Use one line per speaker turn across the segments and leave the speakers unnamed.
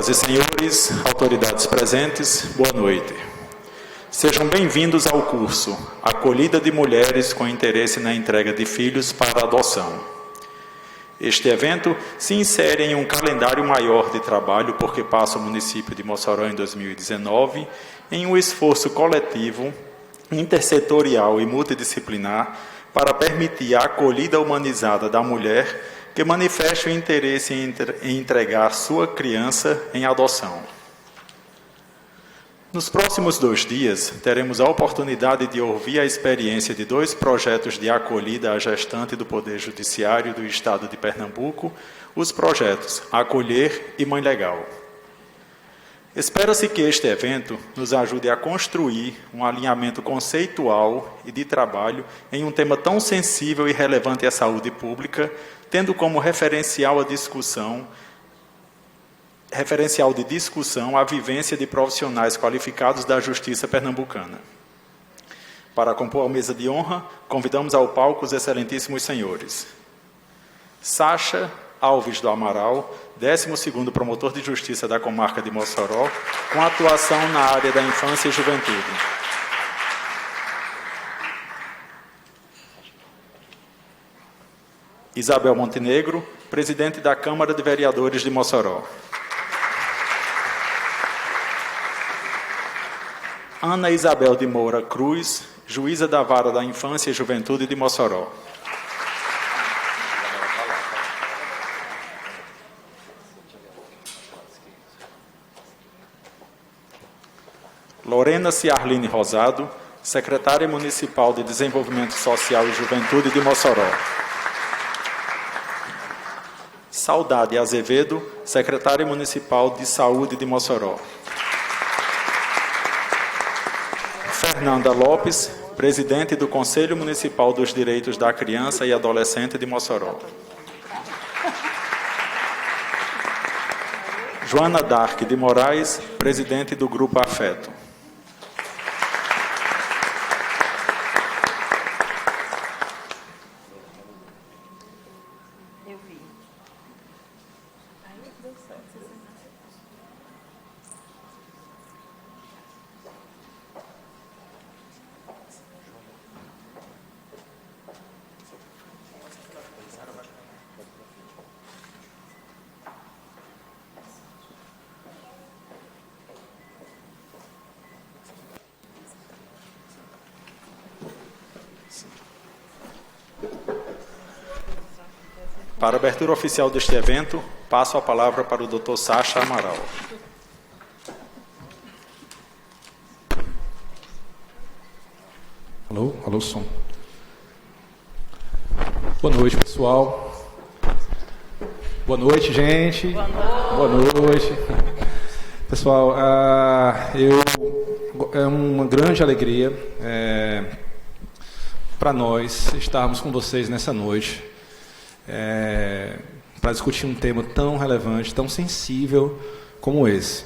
Senhoras e senhores, autoridades presentes, boa noite. Sejam bem-vindos ao curso Acolhida de Mulheres com Interesse na Entrega de Filhos para Adoção. Este evento se insere em um calendário maior de trabalho porque passa o município de Mossoró em 2019 em um esforço coletivo, intersetorial e multidisciplinar para permitir a acolhida humanizada da mulher que manifeste o interesse em entregar sua criança em adoção. Nos próximos 2 dias, teremos a oportunidade de ouvir a experiência de 2 projetos de acolhida à gestante do Poder Judiciário do Estado de Pernambuco, os projetos Acolher e Mãe Legal. Espera-se que este evento nos ajude a construir um alinhamento conceitual e de trabalho em um tema tão sensível e relevante à saúde pública, tendo como referencial de discussão a vivência de profissionais qualificados da Justiça pernambucana. Para compor a mesa de honra, convidamos ao palco os excelentíssimos senhores Sacha Alves do Amaral, 12º Promotor de Justiça da Comarca de Mossoró, com atuação na área da infância e juventude. Isabel Montenegro, Presidente da Câmara de Vereadores de Mossoró. Ana Isabel de Moura Cruz, Juíza da Vara da Infância e Juventude de Mossoró. Lorena Ciarline Rosado, Secretária Municipal de Desenvolvimento Social e Juventude de Mossoró. Saudade Azevedo, Secretária Municipal de Saúde de Mossoró. Fernanda Lopes, Presidente do Conselho Municipal dos Direitos da Criança e Adolescente de Mossoró. Joana Dark de Moraes, Presidente do Grupo Afeto. Para a abertura oficial deste evento, passo a palavra para o Dr. Sacha Amaral.
Alô, som. Boa noite, pessoal. Boa noite, gente. Boa noite. Pessoal, é uma grande alegria para nós estarmos com vocês nessa noite. Para discutir um tema tão relevante, tão sensível como esse.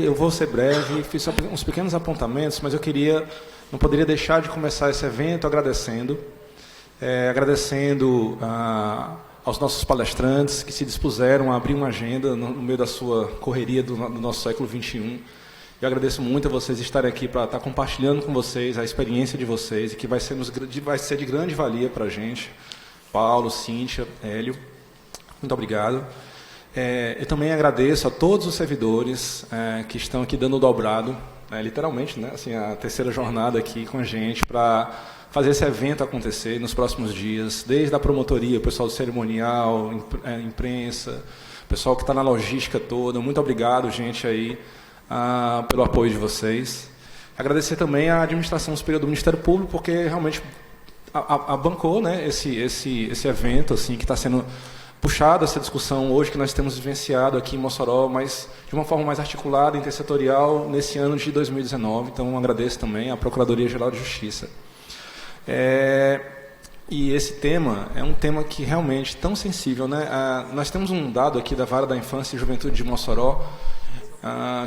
Eu vou ser breve, fiz uns pequenos apontamentos, mas não poderia deixar de começar esse evento agradecendo aos nossos palestrantes que se dispuseram a abrir uma agenda no meio da sua correria do nosso século XXI. Eu agradeço muito a vocês estarem aqui para estar compartilhando com vocês a experiência de vocês e que vai ser de grande valia para a gente. Paulo, Cíntia, Hélio, muito obrigado. Eu também agradeço a todos os servidores que estão aqui dando o dobrado, literalmente, né, assim, a terceira jornada aqui com a gente para fazer esse evento acontecer nos próximos dias, desde a promotoria, o pessoal do cerimonial, imprensa, o pessoal que está na logística toda. Muito obrigado, gente, aí, pelo apoio de vocês. Agradecer também à administração superior do Ministério Público, porque realmente bancou, né, esse evento assim, que está sendo puxado, essa discussão hoje que nós temos vivenciado aqui em Mossoró, mas de uma forma mais articulada, intersetorial, nesse ano de 2019. Então, agradeço também à Procuradoria-Geral de Justiça. E esse tema é um tema que realmente tão sensível, né? Nós temos um dado aqui da Vara da Infância e Juventude de Mossoró,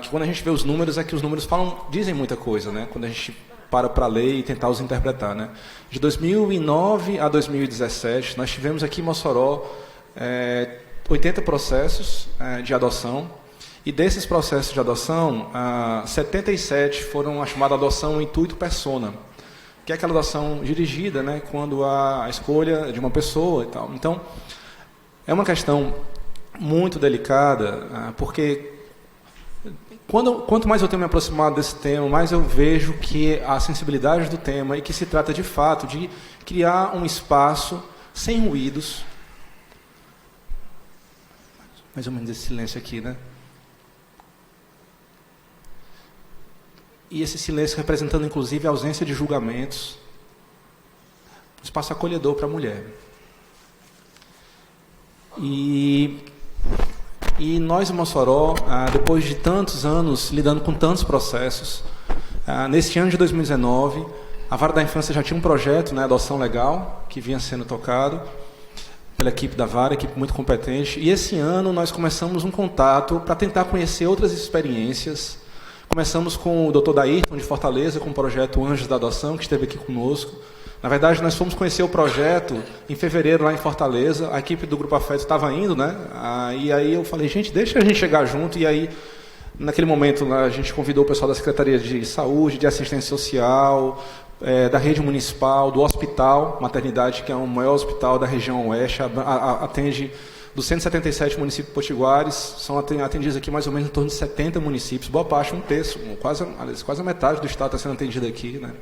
que quando a gente vê os números, que os números dizem muita coisa, né? Quando a gente para ler e tentar os interpretar, né? De 2009 a 2017, nós tivemos aqui em Mossoró 80 processos de adoção E desses processos de adoção, 77 foram a chamada adoção intuito persona, que é aquela adoção dirigida, né, quando há a escolha de uma pessoa e tal. Então, é uma questão muito delicada, porque quanto mais eu tenho me aproximado desse tema, mais eu vejo que a sensibilidade do tema e que se trata de fato de criar um espaço sem ruídos. Mais ou menos esse silêncio aqui, né? E esse silêncio representando, inclusive, a ausência de julgamentos. Um espaço acolhedor para a mulher. E nós, em Mossoró, depois de tantos anos lidando com tantos processos, neste ano de 2019, a Vara da Infância já tinha um projeto, né, Adoção Legal, que vinha sendo tocado pela equipe da Vara, equipe muito competente. E esse ano nós começamos um contato para tentar conhecer outras experiências. Começamos com o Dr. Daírton, de Fortaleza, com o projeto Anjos da Adoção, que esteve aqui conosco. Na verdade, nós fomos conhecer o projeto em fevereiro, lá em Fortaleza. A equipe do Grupo Afeto estava indo, né? E aí eu falei, gente, deixa a gente chegar junto. E aí, naquele momento, a gente convidou o pessoal da Secretaria de Saúde, de Assistência Social, da rede municipal, do hospital, maternidade, que é o maior hospital da região oeste, atende dos 177 municípios potiguares, são atendidos aqui mais ou menos em torno de 70 municípios, boa parte, um terço, quase a metade do estado está sendo atendido aqui, né?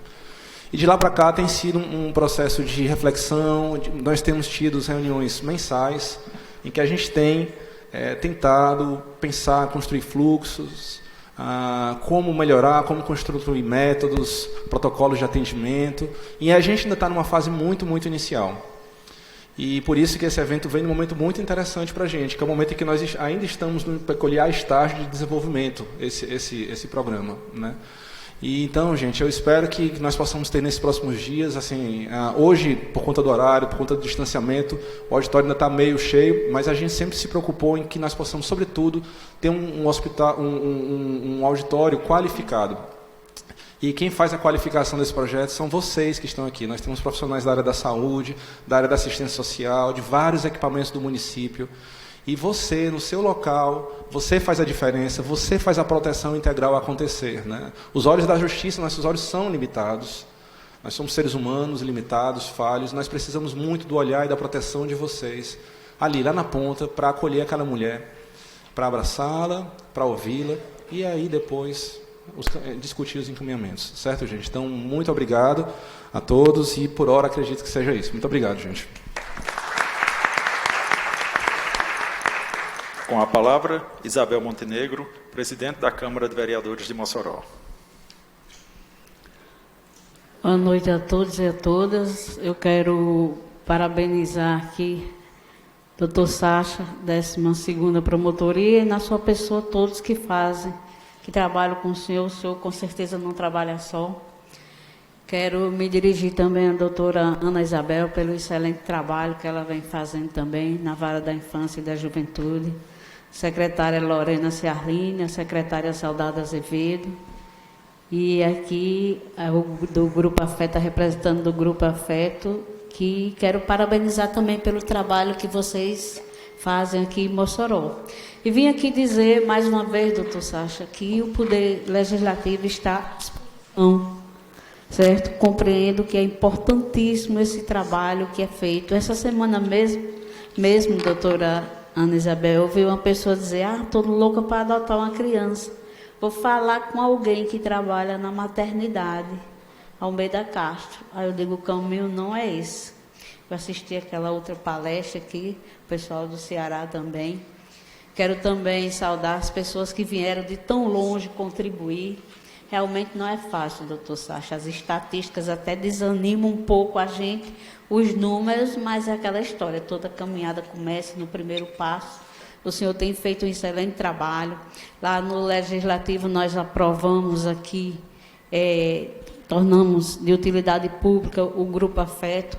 E de lá para cá tem sido um processo de reflexão, nós temos tido reuniões mensais, em que a gente tem tentado pensar, construir fluxos, como melhorar, como construir métodos, protocolos de atendimento, e a gente ainda está numa fase muito, muito inicial. E por isso que esse evento vem num momento muito interessante para a gente, que é o momento em que nós ainda estamos no peculiar estágio de desenvolvimento, esse programa, né? E então, gente, eu espero que nós possamos ter nesses próximos dias, assim, hoje, por conta do horário, por conta do distanciamento, o auditório ainda está meio cheio, mas a gente sempre se preocupou em que nós possamos, sobretudo, ter um auditório qualificado. E quem faz a qualificação desse projeto são vocês que estão aqui. Nós temos profissionais da área da saúde, da área da assistência social, de vários equipamentos do município. E você, no seu local, você faz a diferença, você faz a proteção integral acontecer, né? Os olhos da justiça, nossos olhos são limitados. Nós somos seres humanos, limitados, falhos. Nós precisamos muito do olhar e da proteção de vocês, ali, lá na ponta, para acolher aquela mulher, para abraçá-la, para ouvi-la, e aí depois discutir os encaminhamentos. Certo, gente? Então, muito obrigado a todos e, por hora, acredito que seja isso. Muito obrigado, gente.
Com a palavra, Isabel Montenegro, presidente da Câmara de Vereadores de Mossoró.
Boa noite a todos e a todas. Eu quero parabenizar aqui o Dr. Sacha, 12ª Promotoria, e na sua pessoa todos que fazem, que trabalham com o senhor com certeza não trabalha só. Quero me dirigir também à doutora Ana Isabel pelo excelente trabalho que ela vem fazendo também na Vara da Infância e da Juventude. Secretária Lorena Ciarline, a secretária Saudade Azevedo. E aqui do Grupo Afeto, representando do Grupo Afeto, que quero parabenizar também pelo trabalho que vocês fazem aqui em Mossoró. E vim aqui dizer, mais uma vez, doutor Sacha, que o Poder Legislativo está à disposição, certo? Compreendo que é importantíssimo esse trabalho que é feito. Essa semana mesmo, doutora Ana Isabel, eu vi uma pessoa dizer, estou louca para adotar uma criança. Vou falar com alguém que trabalha na maternidade, Almeida Castro. Aí eu digo, o caminho não é esse. Eu assisti aquela outra palestra aqui, o pessoal do Ceará também. Quero também saudar as pessoas que vieram de tão longe contribuir. Realmente não é fácil, doutor Sacha. As estatísticas até desanimam um pouco a gente, os números, mas é aquela história. Toda caminhada começa no primeiro passo. O senhor tem feito um excelente trabalho. Lá no Legislativo nós aprovamos aqui, tornamos de utilidade pública o Grupo Afeto.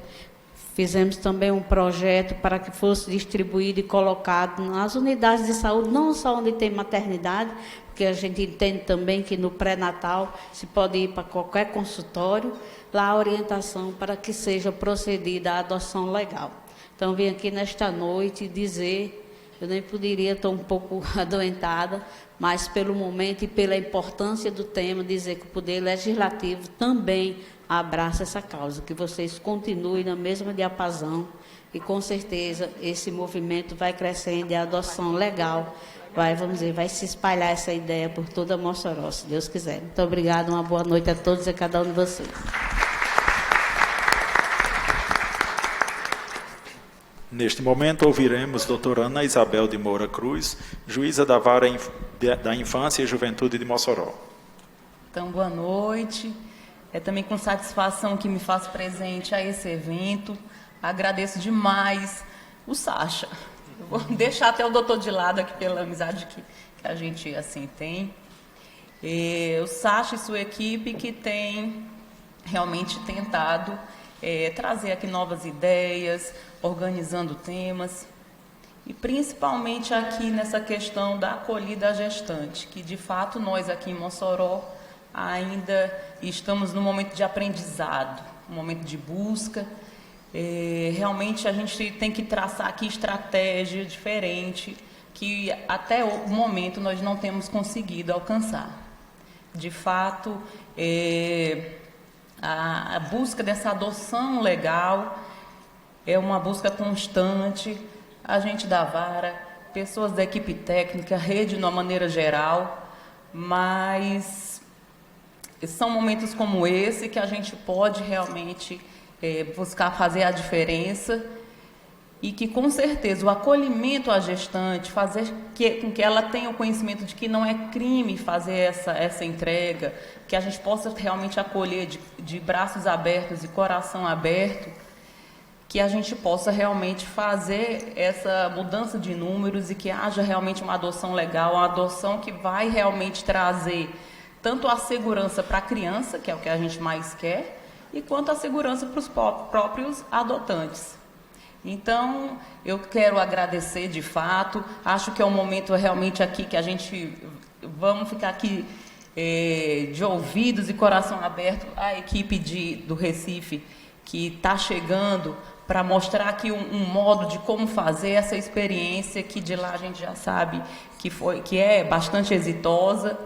Fizemos também um projeto para que fosse distribuído e colocado nas unidades de saúde, não só onde tem maternidade, porque a gente entende também que no pré-natal se pode ir para qualquer consultório, lá a orientação para que seja procedida a adoção legal. Então, vim aqui nesta noite dizer Eu nem poderia, estou um pouco adoentada, mas pelo momento e pela importância do tema, dizer que o Poder Legislativo também abraça essa causa, que vocês continuem na mesma diapasão e com certeza esse movimento vai crescendo e a adoção legal vai se espalhar essa ideia por toda Mossoró, se Deus quiser. Muito obrigada, uma boa noite a todos e a cada um de vocês.
Neste momento, ouviremos doutora Ana Isabel de Moura Cruz, juíza da Vara da Infância e Juventude de Mossoró.
Então, boa noite. É também com satisfação que me faço presente a esse evento. Agradeço demais o Sacha. Eu vou deixar até o doutor de lado aqui pela amizade que a gente assim tem. O Sacha e sua equipe que tem realmente tentado trazer aqui novas ideias, organizando temas, e principalmente aqui nessa questão da acolhida à gestante, que de fato nós aqui em Mossoró ainda estamos num momento de aprendizado, um momento de busca. Realmente a gente tem que traçar aqui estratégia diferente, que até o momento nós não temos conseguido alcançar. De fato, a busca dessa adoção legal é uma busca constante, a gente da Vara, pessoas da equipe técnica, rede de uma maneira geral, mas são momentos como esse que a gente pode realmente buscar fazer a diferença e que, com certeza, o acolhimento à gestante, fazer com que ela tenha o conhecimento de que não é crime fazer essa entrega, que a gente possa realmente acolher de braços abertos e coração aberto, que a gente possa realmente fazer essa mudança de números e que haja realmente uma adoção legal, uma adoção que vai realmente trazer tanto a segurança para a criança, que é o que a gente mais quer, e quanto a segurança para os próprios adotantes. Então, eu quero agradecer de fato, acho que é um momento realmente aqui que a gente vamos ficar aqui de ouvidos e coração aberto à equipe do Recife, que está chegando para mostrar aqui um modo de como fazer essa experiência, que de lá a gente já sabe que é bastante exitosa.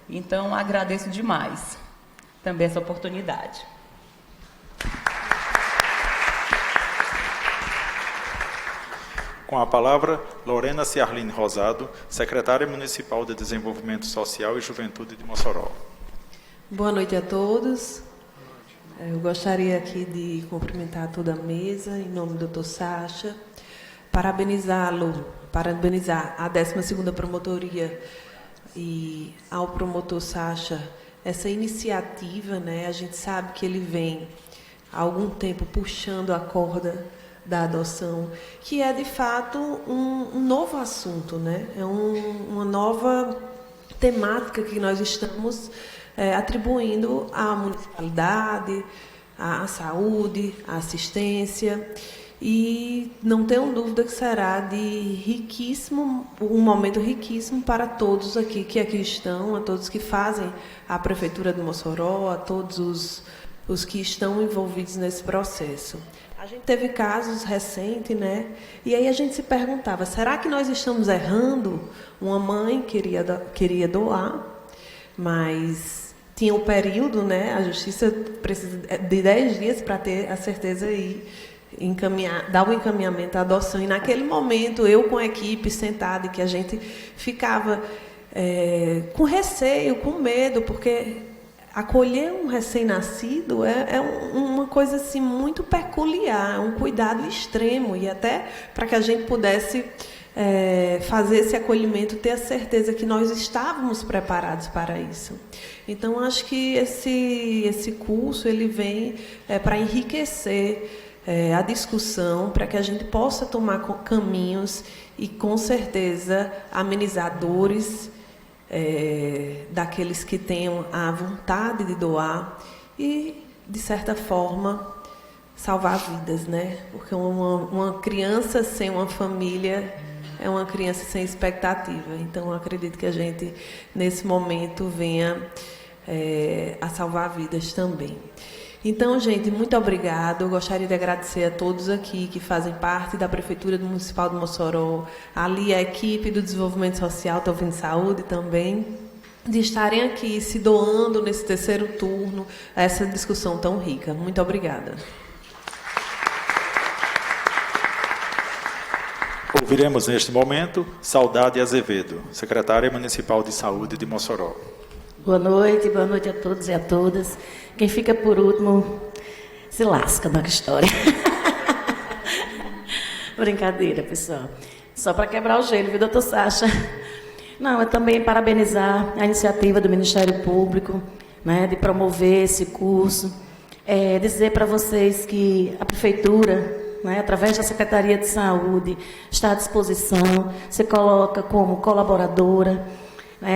Então, agradeço demais também essa oportunidade.
Com a palavra, Lorena Ciarline Rosado, secretária municipal de Desenvolvimento Social e Juventude de Mossoró.
Boa noite a todos. Eu gostaria aqui de cumprimentar toda a mesa, em nome do Dr. Sacha, parabenizar a 12ª Promotoria e ao promotor Sacha essa iniciativa, né? A gente sabe que ele vem há algum tempo puxando a corda da adoção, que é de fato um novo assunto, né? É uma nova temática que nós estamos atribuindo à municipalidade, à saúde, à assistência, e não tenho dúvida que será um momento riquíssimo para todos aqui que aqui estão, a todos que fazem a Prefeitura de Mossoró, a todos os que estão envolvidos nesse processo. A gente teve casos recentes, né? E aí a gente se perguntava, será que nós estamos errando? Uma mãe queria doar, mas tinha um período, né? A justiça precisa de 10 dias para ter a certeza e dar o encaminhamento à adoção. E naquele momento, eu com a equipe sentada, que a gente ficava com receio, com medo, porque acolher um recém-nascido é uma coisa assim, muito peculiar, um cuidado extremo, e até para que a gente pudesse fazer esse acolhimento, ter a certeza que nós estávamos preparados para isso. Então, acho que esse curso ele vem para enriquecer a discussão, para que a gente possa tomar caminhos e, com certeza, amenizar dores daqueles que tenham a vontade de doar e, de certa forma, salvar vidas, né? Porque uma criança sem uma família é uma criança sem expectativa. Então, eu acredito que a gente, nesse momento, venha a salvar vidas também. Então, gente, muito obrigado. Eu gostaria de agradecer a todos aqui que fazem parte da Prefeitura Municipal de Mossoró, ali a equipe do Desenvolvimento Social, estou ouvindo Saúde também, de estarem aqui se doando nesse terceiro turno a essa discussão tão rica. Muito obrigada.
Ouviremos neste momento Saudade Azevedo, secretária municipal de saúde de Mossoró.
Boa noite a todos e a todas. Quem fica por último se lasca na história. Brincadeira, pessoal. Só para quebrar o gelo, viu, doutor Sacha? Não, eu também parabenizar a iniciativa do Ministério Público, né, de promover esse curso. Dizer para vocês que a Prefeitura, né, através da Secretaria de Saúde, está à disposição, se coloca como colaboradora.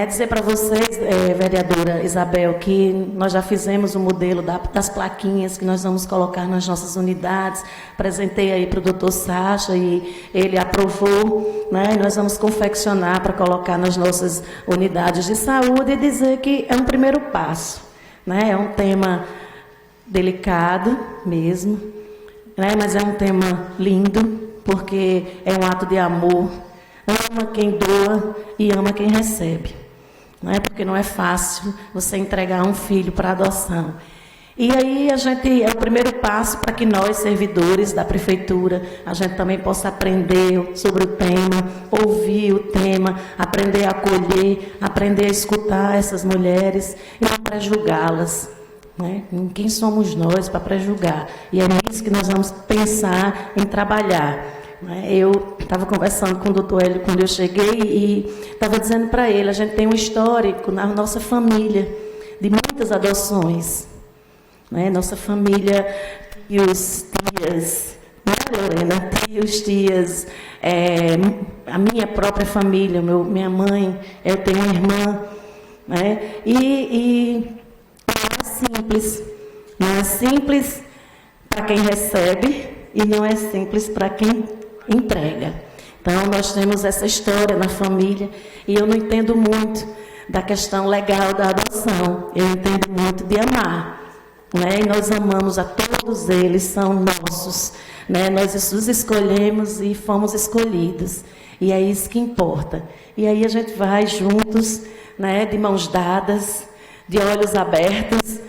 Dizer para vocês, vereadora Isabel, que nós já fizemos o modelo das plaquinhas que nós vamos colocar nas nossas unidades. Apresentei aí para o doutor Sacha e ele aprovou. Né, nós vamos confeccionar para colocar nas nossas unidades de saúde e dizer que é um primeiro passo. Né, é um tema delicado mesmo, né, mas é um tema lindo, porque é um ato de amor. Ama quem doa e ama quem recebe. Não é? Porque não é fácil você entregar um filho para adoção. E aí é o primeiro passo para que nós, servidores da Prefeitura, a gente também possa aprender sobre o tema, ouvir o tema, aprender a acolher, aprender a escutar essas mulheres e não prejulgá-las. Né? Quem somos nós para prejulgar? E é nisso que nós vamos pensar em trabalhar. Eu estava conversando com o doutor Hélio quando eu cheguei e estava dizendo para ele, a gente tem um histórico na nossa família de muitas adoções. Nossa família, tios, tias, Lorena, tios, tias, a minha própria família, minha mãe, eu tenho uma irmã. E não é simples para quem recebe e não é simples para quem entrega. Então, nós temos essa história na família e eu não entendo muito da questão legal da adoção. Eu entendo muito de amar. E nós amamos a todos eles, são nossos. Nós os escolhemos e fomos escolhidos. E é isso que importa. E aí a gente vai juntos, de mãos dadas, de olhos abertos,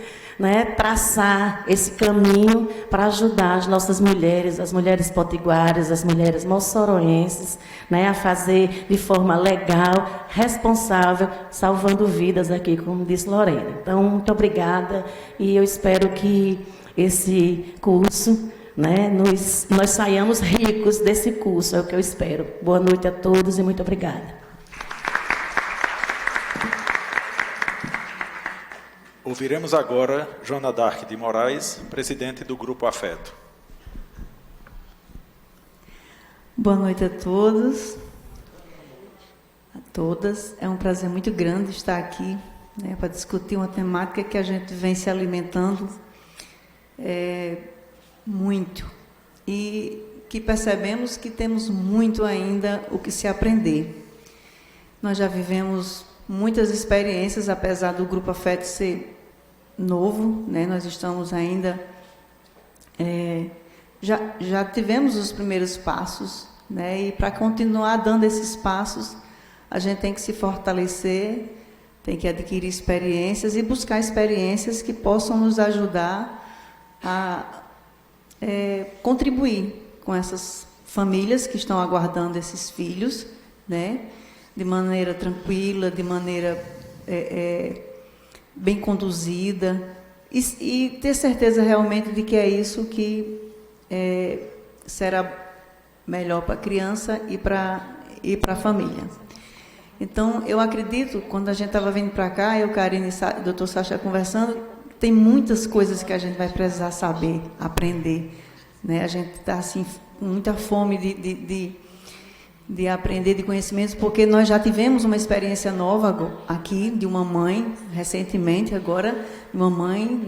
traçar esse caminho para ajudar as nossas mulheres, as mulheres potiguares, as mulheres moçoroenses, a fazer de forma legal, responsável, salvando vidas aqui, como disse Lorena. Então, muito obrigada e eu espero que esse curso, nós saiamos ricos desse curso, é o que eu espero. Boa noite a todos e muito obrigada.
Ouviremos agora Joana Dark de Moraes, presidente do Grupo Afeto.
Boa noite a todos, a todas. É um prazer muito grande estar aqui para discutir uma temática que a gente vem se alimentando muito e que percebemos que temos muito ainda o que se aprender. Nós já vivemos muitas experiências, apesar do Grupo Afeto ser novo, nós estamos ainda... Já tivemos os primeiros passos, e para continuar dando esses passos, a gente tem que se fortalecer, tem que adquirir experiências e buscar experiências que possam nos ajudar a contribuir com essas famílias que estão aguardando esses filhos, de maneira tranquila, de maneira bem conduzida, e ter certeza realmente de que é isso que será melhor para a criança e para a família. Então, eu acredito, quando a gente estava vindo para cá, eu, Karine e o doutor Sacha conversando, tem muitas coisas que a gente vai precisar saber, aprender. A gente está assim, com muita fome de aprender, de conhecimentos, porque nós já tivemos uma experiência nova aqui, de uma mãe, recentemente agora, uma mãe,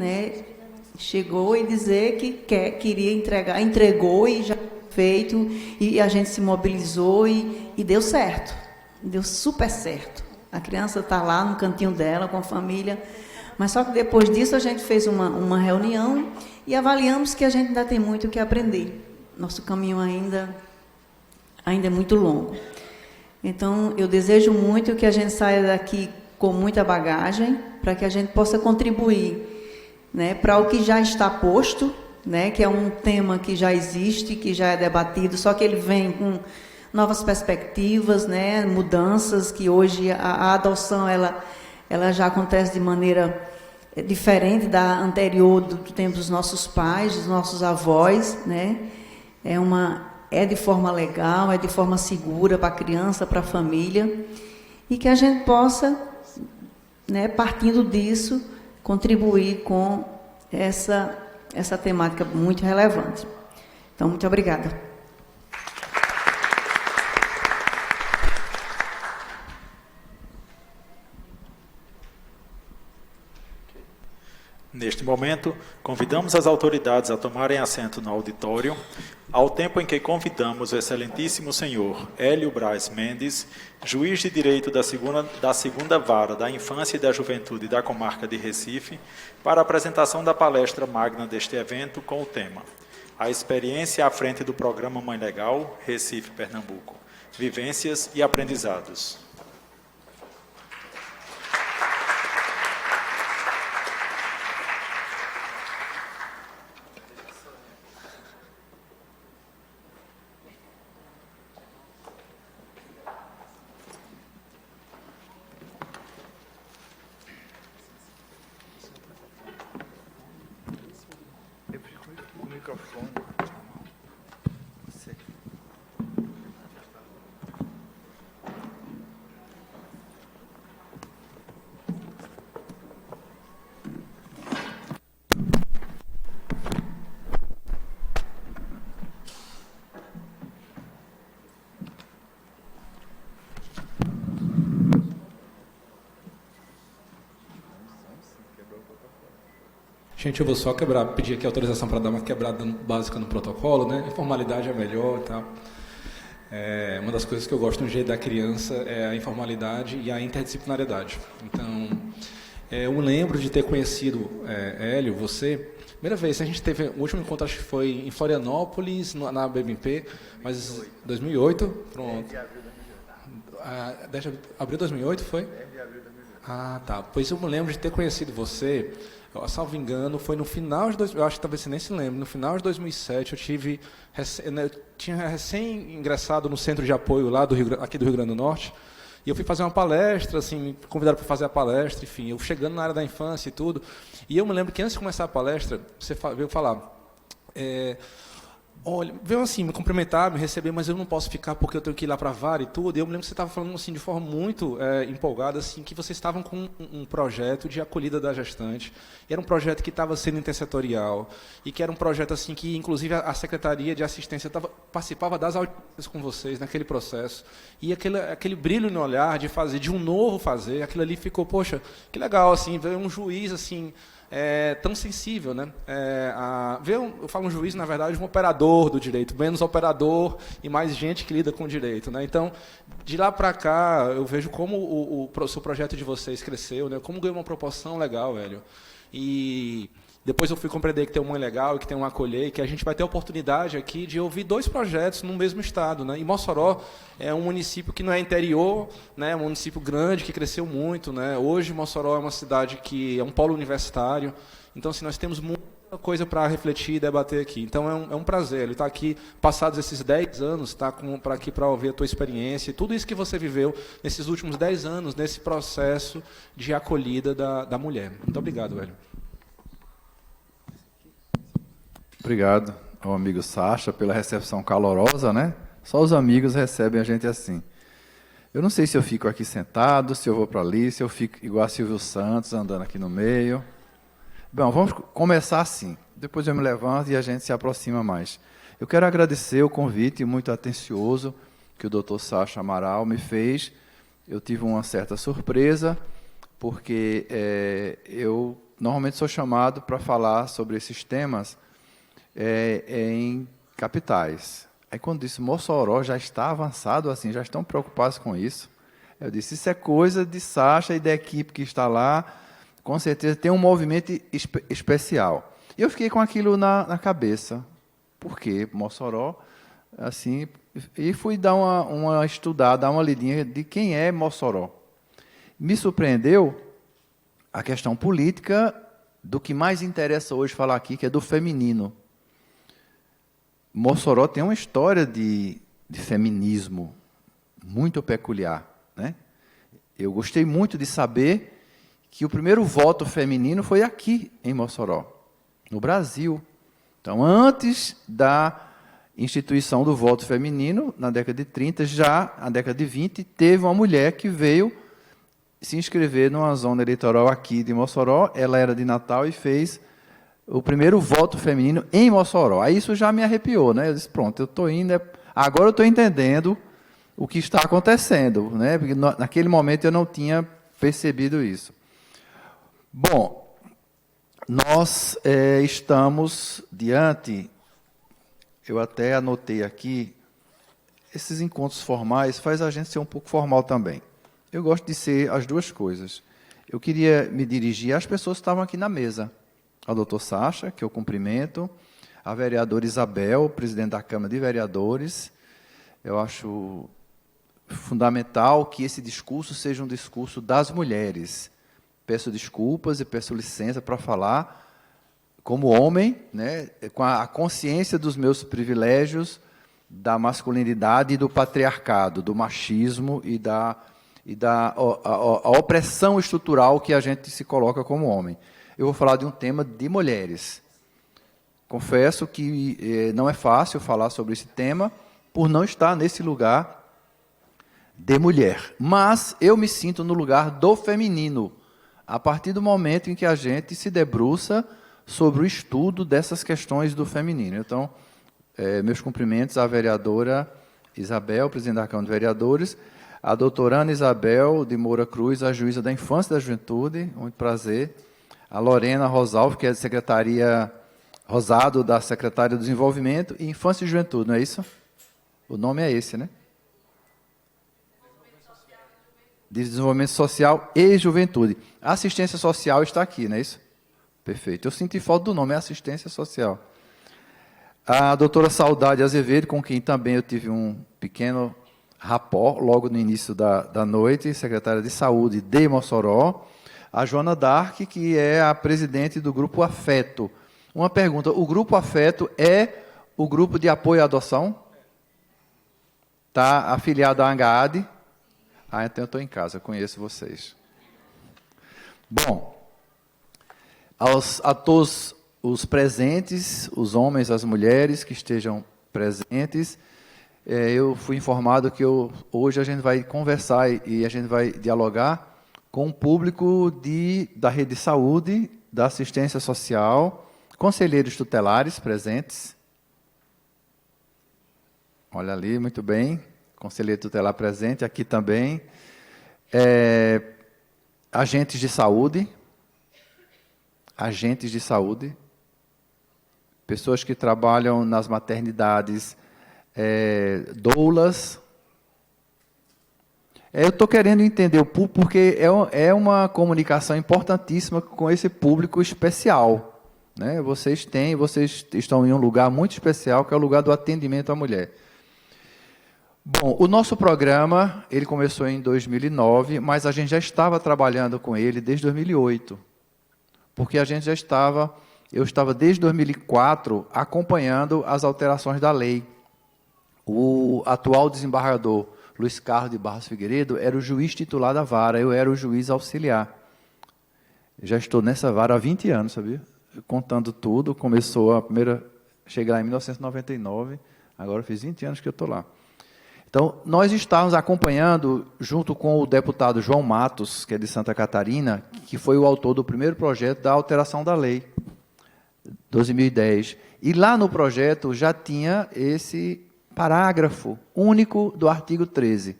chegou e dizer que queria entregar, entregou e já feito, e a gente se mobilizou e deu certo, deu super certo. A criança está lá no cantinho dela, com a família, Mas só que depois disso a gente fez uma reunião e avaliamos que a gente ainda tem muito o que aprender. Nosso caminho ainda é muito longo. Então, eu desejo muito que a gente saia daqui com muita bagagem, para que a gente possa contribuir, né, para o que já está posto, né, que é um tema que já existe, que já é debatido, só que ele vem com novas perspectivas, né, mudanças, que hoje a adoção ela já acontece de maneira diferente da anterior do tempo dos nossos pais, dos nossos avós, né? É de forma legal, é de forma segura para a criança, para a família, e que a gente possa, né, partindo disso, contribuir com essa temática muito relevante. Então, muito obrigada.
Neste momento, convidamos as autoridades a tomarem assento no auditório, ao tempo em que convidamos o excelentíssimo senhor Hélio Braz Mendes, juiz de direito da segunda vara da infância e da juventude da comarca de Recife, para a apresentação da palestra magna deste evento com o tema A experiência à frente do programa Mãe Legal, Recife, Pernambuco, vivências e aprendizados.
Gente, eu vou só pedir aqui autorização para dar uma quebrada básica no protocolo, né? Informalidade é melhor e tal. Uma das coisas que eu gosto no jeito da criança é a informalidade e a interdisciplinariedade. Então, eu lembro de ter conhecido, Hélio, você, primeira vez, a gente teve, o último encontro acho que foi em Florianópolis, na BMP, mas 2008, pronto. Abril de 2008 foi? Ah, tá. Pois eu me lembro de ter conhecido você, salvo engano, foi no final de... Eu acho que talvez você nem se lembre. No final de 2007, eu tinha recém ingressado no centro de apoio lá aqui do Rio Grande do Norte, e eu fui fazer uma palestra, assim, me convidaram para fazer a palestra, enfim, eu chegando na área da infância e tudo. E eu me lembro que antes de começar a palestra, você veio falar... Olha, veio assim, me cumprimentar, me receber, mas eu não posso ficar porque eu tenho que ir lá para a vara e tudo. E eu me lembro que você estava falando assim, de forma muito empolgada, assim, que vocês estavam com um projeto de acolhida da gestante. E era um projeto que estava sendo intersetorial, e que era um projeto assim que, inclusive, a Secretaria de Assistência participava das audiências com vocês naquele processo. E aquele brilho no olhar de um novo fazer, aquilo ali ficou, poxa, que legal, assim, veio um juiz, assim... tão sensível, né? Eu falo um juiz, na verdade, um operador do direito, menos operador e mais gente que lida com o direito, né? Então, de lá para cá, eu vejo como o seu projeto de vocês cresceu, né? Como ganhou uma proporção legal, velho. E depois eu fui compreender que tem um Mãe Legal, que tem um Acolher, que a gente vai ter a oportunidade aqui de ouvir 2 projetos no mesmo estado, né? E Mossoró é um município que não é interior, né? É um município grande, que cresceu muito, né? Hoje, Mossoró é uma cidade que é um polo universitário. Então, assim, nós temos muita coisa para refletir e debater aqui. Então, é um prazer. Ele está aqui, passados esses 10 anos, está aqui para ouvir a tua experiência e tudo isso que você viveu nesses últimos 10 anos, nesse processo de acolhida da mulher. Muito obrigado, velho.
Obrigado ao amigo Sacha pela recepção calorosa, né? Só os amigos recebem a gente assim. Eu não sei se eu fico aqui sentado, se eu vou para ali, se eu fico igual a Silvio Santos, andando aqui no meio. Bom, vamos começar assim. Depois eu me levanto e a gente se aproxima mais. Eu quero agradecer o convite muito atencioso que o Dr. Sacha Amaral me fez. Eu tive uma certa surpresa, porque eu normalmente sou chamado para falar sobre esses temas em capitais. Aí quando disse Mossoró já está avançado assim, já estão preocupados com isso. Eu disse, isso é coisa de Sacha e da equipe que está lá, com certeza tem um movimento especial. E eu fiquei com aquilo na cabeça. Por quê? Mossoró, assim, e fui dar uma estudada, dar uma lidinha de quem é Mossoró. Me surpreendeu a questão política do que mais interessa hoje falar aqui, que é do feminino. Mossoró tem uma história de feminismo muito peculiar, né? Eu gostei muito de saber que o primeiro voto feminino foi aqui, em Mossoró, no Brasil. Então, antes da instituição do voto feminino, na década de 30, já na década de 20, teve uma mulher que veio se inscrever numa zona eleitoral aqui de Mossoró. Ela era de Natal e fez o primeiro voto feminino em Mossoró. Aí isso já me arrepiou, né? Eu disse, pronto, eu estou indo, agora eu estou entendendo o que está acontecendo, né? Porque naquele momento eu não tinha percebido isso. Bom, nós estamos diante, eu até anotei aqui, esses encontros formais faz a gente ser um pouco formal também. Eu gosto de ser as duas coisas. Eu queria me dirigir às pessoas que estavam aqui na mesa. Ao doutor Sacha, que eu cumprimento, a vereadora Isabel, presidente da Câmara de Vereadores. Eu acho fundamental que esse discurso seja um discurso das mulheres. Peço desculpas e peço licença para falar como homem, né, com a consciência dos meus privilégios, da masculinidade e do patriarcado, do machismo e da opressão estrutural que a gente se coloca como homem. Eu vou falar de um tema de mulheres. Confesso que não é fácil falar sobre esse tema, por não estar nesse lugar de mulher. Mas eu me sinto no lugar do feminino, a partir do momento em que a gente se debruça sobre o estudo dessas questões do feminino. Então, meus cumprimentos à vereadora Isabel, presidente da Câmara de Vereadores, a doutora Ana Isabel de Moura Cruz, a juíza da Infância e da Juventude, muito prazer, a Lorena Rosalvo, que é da Secretaria Rosado, da Secretaria do Desenvolvimento e Infância e Juventude, não é isso? O nome é esse, né? De Desenvolvimento Social e Juventude. A assistência social está aqui, não é isso? Perfeito. Eu senti falta do nome, é assistência social. A doutora Saudade Azevedo, com quem também eu tive um pequeno rapport, logo no início da noite, secretária de Saúde de Mossoró. A Joana Dark, que é a presidente do Grupo Afeto. Uma pergunta, o Grupo Afeto é o grupo de apoio à adoção? Está afiliado à ANGAAD? Então eu estou em casa, eu conheço vocês. Bom, a todos os presentes, os homens, as mulheres que estejam presentes, eu fui informado que hoje a gente vai conversar e a gente vai dialogar com o público da rede de saúde, da assistência social, conselheiros tutelares presentes. Olha ali, muito bem. Conselheiro tutelar presente, aqui também. Agentes de saúde, pessoas que trabalham nas maternidades, doulas. Eu estou querendo entender o público, porque é uma comunicação importantíssima com esse público especial, né? Vocês estão em um lugar muito especial, que é o lugar do atendimento à mulher. Bom, o nosso programa, ele começou em 2009, mas a gente já estava trabalhando com ele desde 2008, porque eu estava desde 2004 acompanhando as alterações da lei. O atual desembargador Luiz Carlos de Barros Figueiredo era o juiz titular da vara, eu era o juiz auxiliar. Eu já estou nessa vara há 20 anos, sabia? Contando tudo, começou a primeira, cheguei lá em 1999, agora fiz 20 anos que eu estou lá. Então, nós estávamos acompanhando, junto com o deputado João Matos, que é de Santa Catarina, que foi o autor do primeiro projeto da alteração da lei, 2010. E lá no projeto já tinha esse parágrafo único do artigo 13.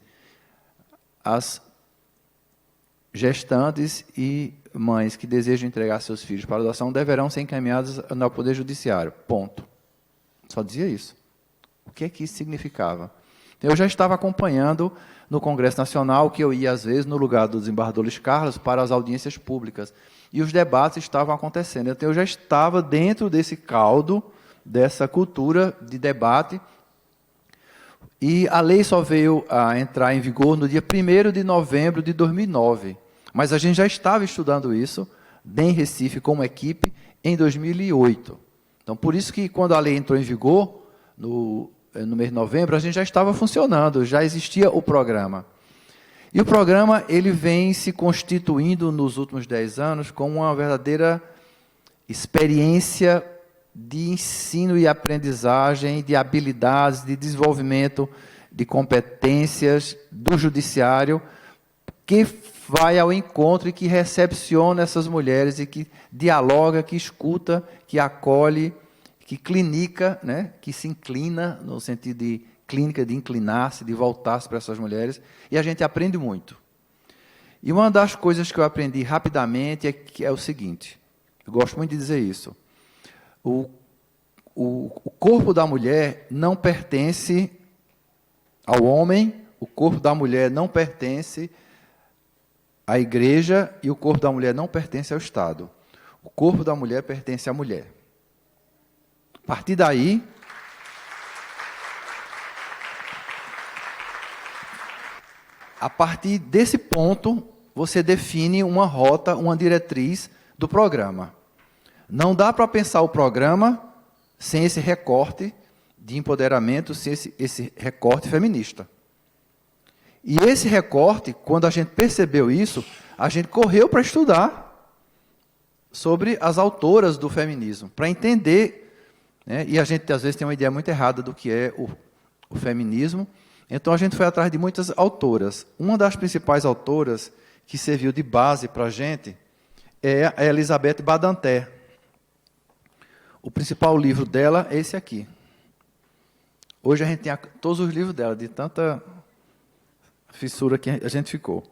As gestantes e mães que desejam entregar seus filhos para adoção deverão ser encaminhadas ao Poder Judiciário. Ponto. Só dizia isso. O que é que isso significava? Eu já estava acompanhando no Congresso Nacional, que eu ia, às vezes, no lugar do desembargador Luiz Carlos, para as audiências públicas. E os debates estavam acontecendo. Então, eu já estava dentro desse caldo, dessa cultura de debate. E a lei só veio a entrar em vigor no dia 1º de novembro de 2009. Mas a gente já estava estudando isso, em Recife, como equipe, em 2008. Então, por isso que, quando a lei entrou em vigor, no mês de novembro, a gente já estava funcionando, já existia o programa. E o programa ele vem se constituindo nos últimos 10 anos como uma verdadeira experiência de ensino e aprendizagem, de habilidades, de desenvolvimento de competências do judiciário, que vai ao encontro e que recepciona essas mulheres e que dialoga, que escuta, que acolhe, que clinica, né, que se inclina, no sentido de clínica, de inclinar-se, de voltar-se para essas mulheres, e a gente aprende muito. E uma das coisas que eu aprendi rapidamente é o seguinte, eu gosto muito de dizer isso, o corpo da mulher não pertence ao homem, o corpo da mulher não pertence à igreja e o corpo da mulher não pertence ao Estado. O corpo da mulher pertence à mulher. A partir daí, a partir desse ponto, você define uma rota, uma diretriz do programa. Não dá para pensar o programa sem esse recorte de empoderamento, sem esse recorte feminista. E esse recorte, quando a gente percebeu isso, a gente correu para estudar sobre as autoras do feminismo, para entender, né, e a gente às vezes tem uma ideia muito errada do que é o feminismo, então a gente foi atrás de muitas autoras. Uma das principais autoras que serviu de base para a gente é a Elizabeth Badinter. O principal livro dela é esse aqui. Hoje a gente tem todos os livros dela, de tanta fissura que a gente ficou.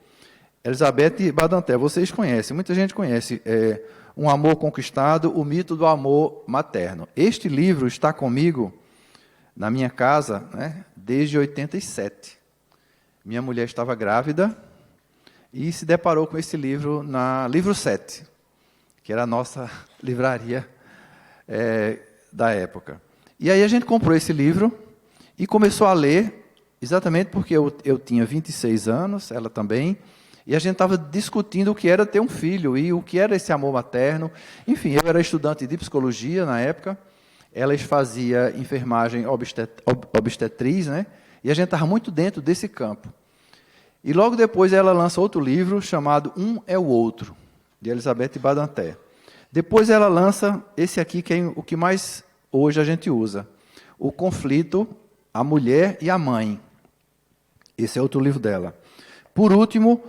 Elizabeth Badinter, vocês conhecem, muita gente conhece, Um Amor Conquistado, o Mito do Amor Materno. Este livro está comigo na minha casa, né, desde 87. Minha mulher estava grávida e se deparou com esse livro na Livro 7, que era a nossa livraria da época. E aí a gente comprou esse livro e começou a ler, exatamente porque eu tinha 26 anos, ela também, e a gente estava discutindo o que era ter um filho e o que era esse amor materno. Enfim, eu era estudante de psicologia na época, ela fazia enfermagem obstetriz, né? E a gente estava muito dentro desse campo. E logo depois ela lança outro livro chamado Um é o Outro, de Elizabeth Badinter. Depois ela lança esse aqui, que é o que mais hoje a gente usa, O Conflito, a Mulher e a Mãe. Esse é outro livro dela. Por último,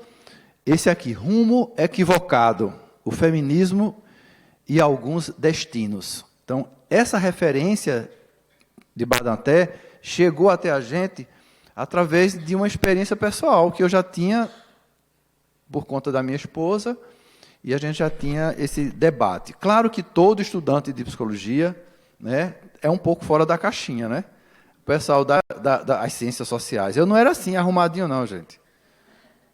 esse aqui, Rumo Equivocado, o Feminismo e Alguns Destinos. Então, essa referência de Badinter chegou até a gente através de uma experiência pessoal que eu já tinha por conta da minha esposa, e a gente já tinha esse debate. Claro que todo estudante de psicologia, né, é um pouco fora da caixinha, né? O pessoal das ciências sociais. Eu não era assim, arrumadinho não, gente.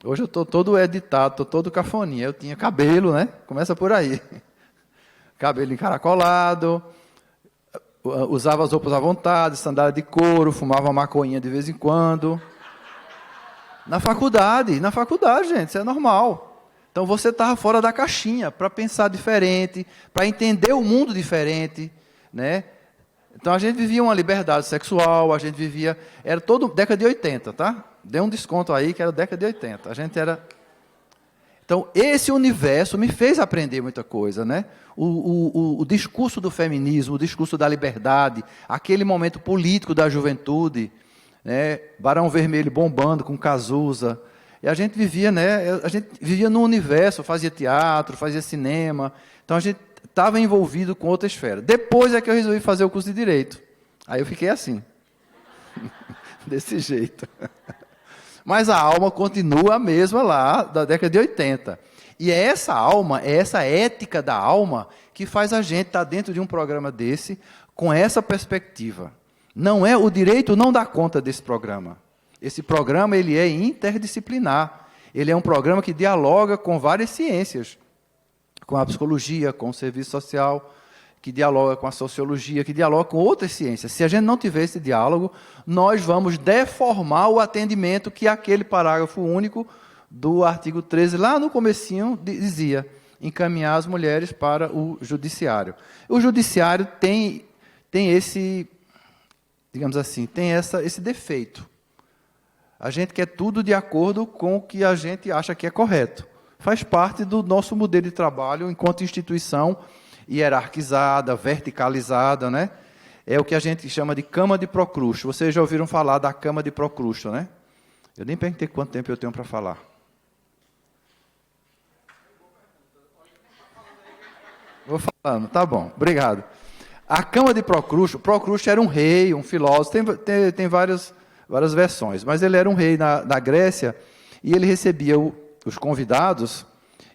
Hoje eu estou todo editado, estou todo cafoninha. Eu tinha cabelo, né? Começa por aí. Cabelo encaracolado, usava as roupas à vontade, sandália de couro, fumava uma maconhinha de vez em quando. Na faculdade, gente, isso é normal. Então você estava fora da caixinha para pensar diferente, para entender o mundo diferente, né? Então a gente vivia uma liberdade sexual, a gente vivia, era todo década de 80, tá? Deu um desconto aí que era década de 80. A gente era. Então esse universo me fez aprender muita coisa, né? O discurso do feminismo, o discurso da liberdade, aquele momento político da juventude, né? Barão Vermelho bombando com Cazuza. E a gente vivia, né? A gente vivia num universo, fazia teatro, fazia cinema. Então a gente estava envolvido com outra esfera. Depois é que eu resolvi fazer o curso de Direito. Aí eu fiquei assim, desse jeito. Mas a alma continua a mesma lá da década de 80. E é essa alma, é essa ética da alma que faz a gente estar dentro de um programa desse com essa perspectiva. Não é o direito não dá conta desse programa. Esse programa ele é interdisciplinar. Ele é um programa que dialoga com várias ciências, com a psicologia, com o serviço social, que dialoga com a sociologia, que dialoga com outras ciências. Se a gente não tiver esse diálogo, nós vamos deformar o atendimento que aquele parágrafo único do artigo 13, lá no comecinho, dizia, encaminhar as mulheres para o judiciário. O judiciário tem esse, digamos assim, tem esse defeito. A gente quer tudo de acordo com o que a gente acha que é correto. Faz parte do nosso modelo de trabalho enquanto instituição hierarquizada, verticalizada, né? É o que a gente chama de cama de Procrusto. Vocês já ouviram falar da cama de Procrusto, né? Eu nem perguntei quanto tempo eu tenho para falar. Vou falando, tá bom, obrigado. A cama de Procrusto era um rei, um filósofo, tem várias versões, mas ele era um rei na Grécia e ele recebia os convidados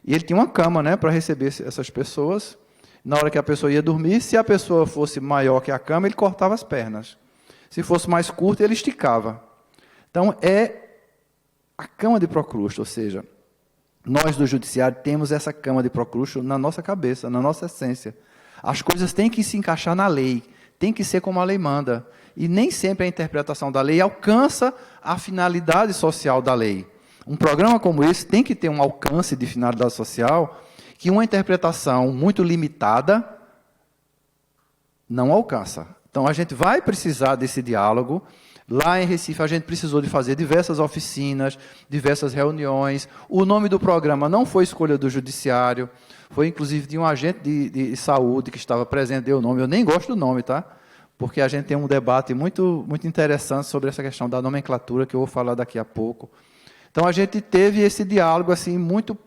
e ele tinha uma cama, né, para receber essas pessoas. Na hora que a pessoa ia dormir, se a pessoa fosse maior que a cama, ele cortava as pernas. Se fosse mais curta, ele esticava. Então, é a cama de Procrusto, ou seja, nós do judiciário temos essa cama de Procrusto na nossa cabeça, na nossa essência. As coisas têm que se encaixar na lei, tem que ser como a lei manda. E nem sempre a interpretação da lei alcança a finalidade social da lei. Um programa como esse tem que ter um alcance de finalidade social que uma interpretação muito limitada não alcança. Então, a gente vai precisar desse diálogo. Lá em Recife, a gente precisou de fazer diversas oficinas, diversas reuniões. O nome do programa não foi escolha do judiciário, foi inclusive de um agente de saúde que estava presente, deu o nome. Eu nem gosto do nome, tá? Porque a gente tem um debate muito interessante sobre essa questão da nomenclatura, que eu vou falar daqui a pouco. Então, a gente teve esse diálogo assim, muito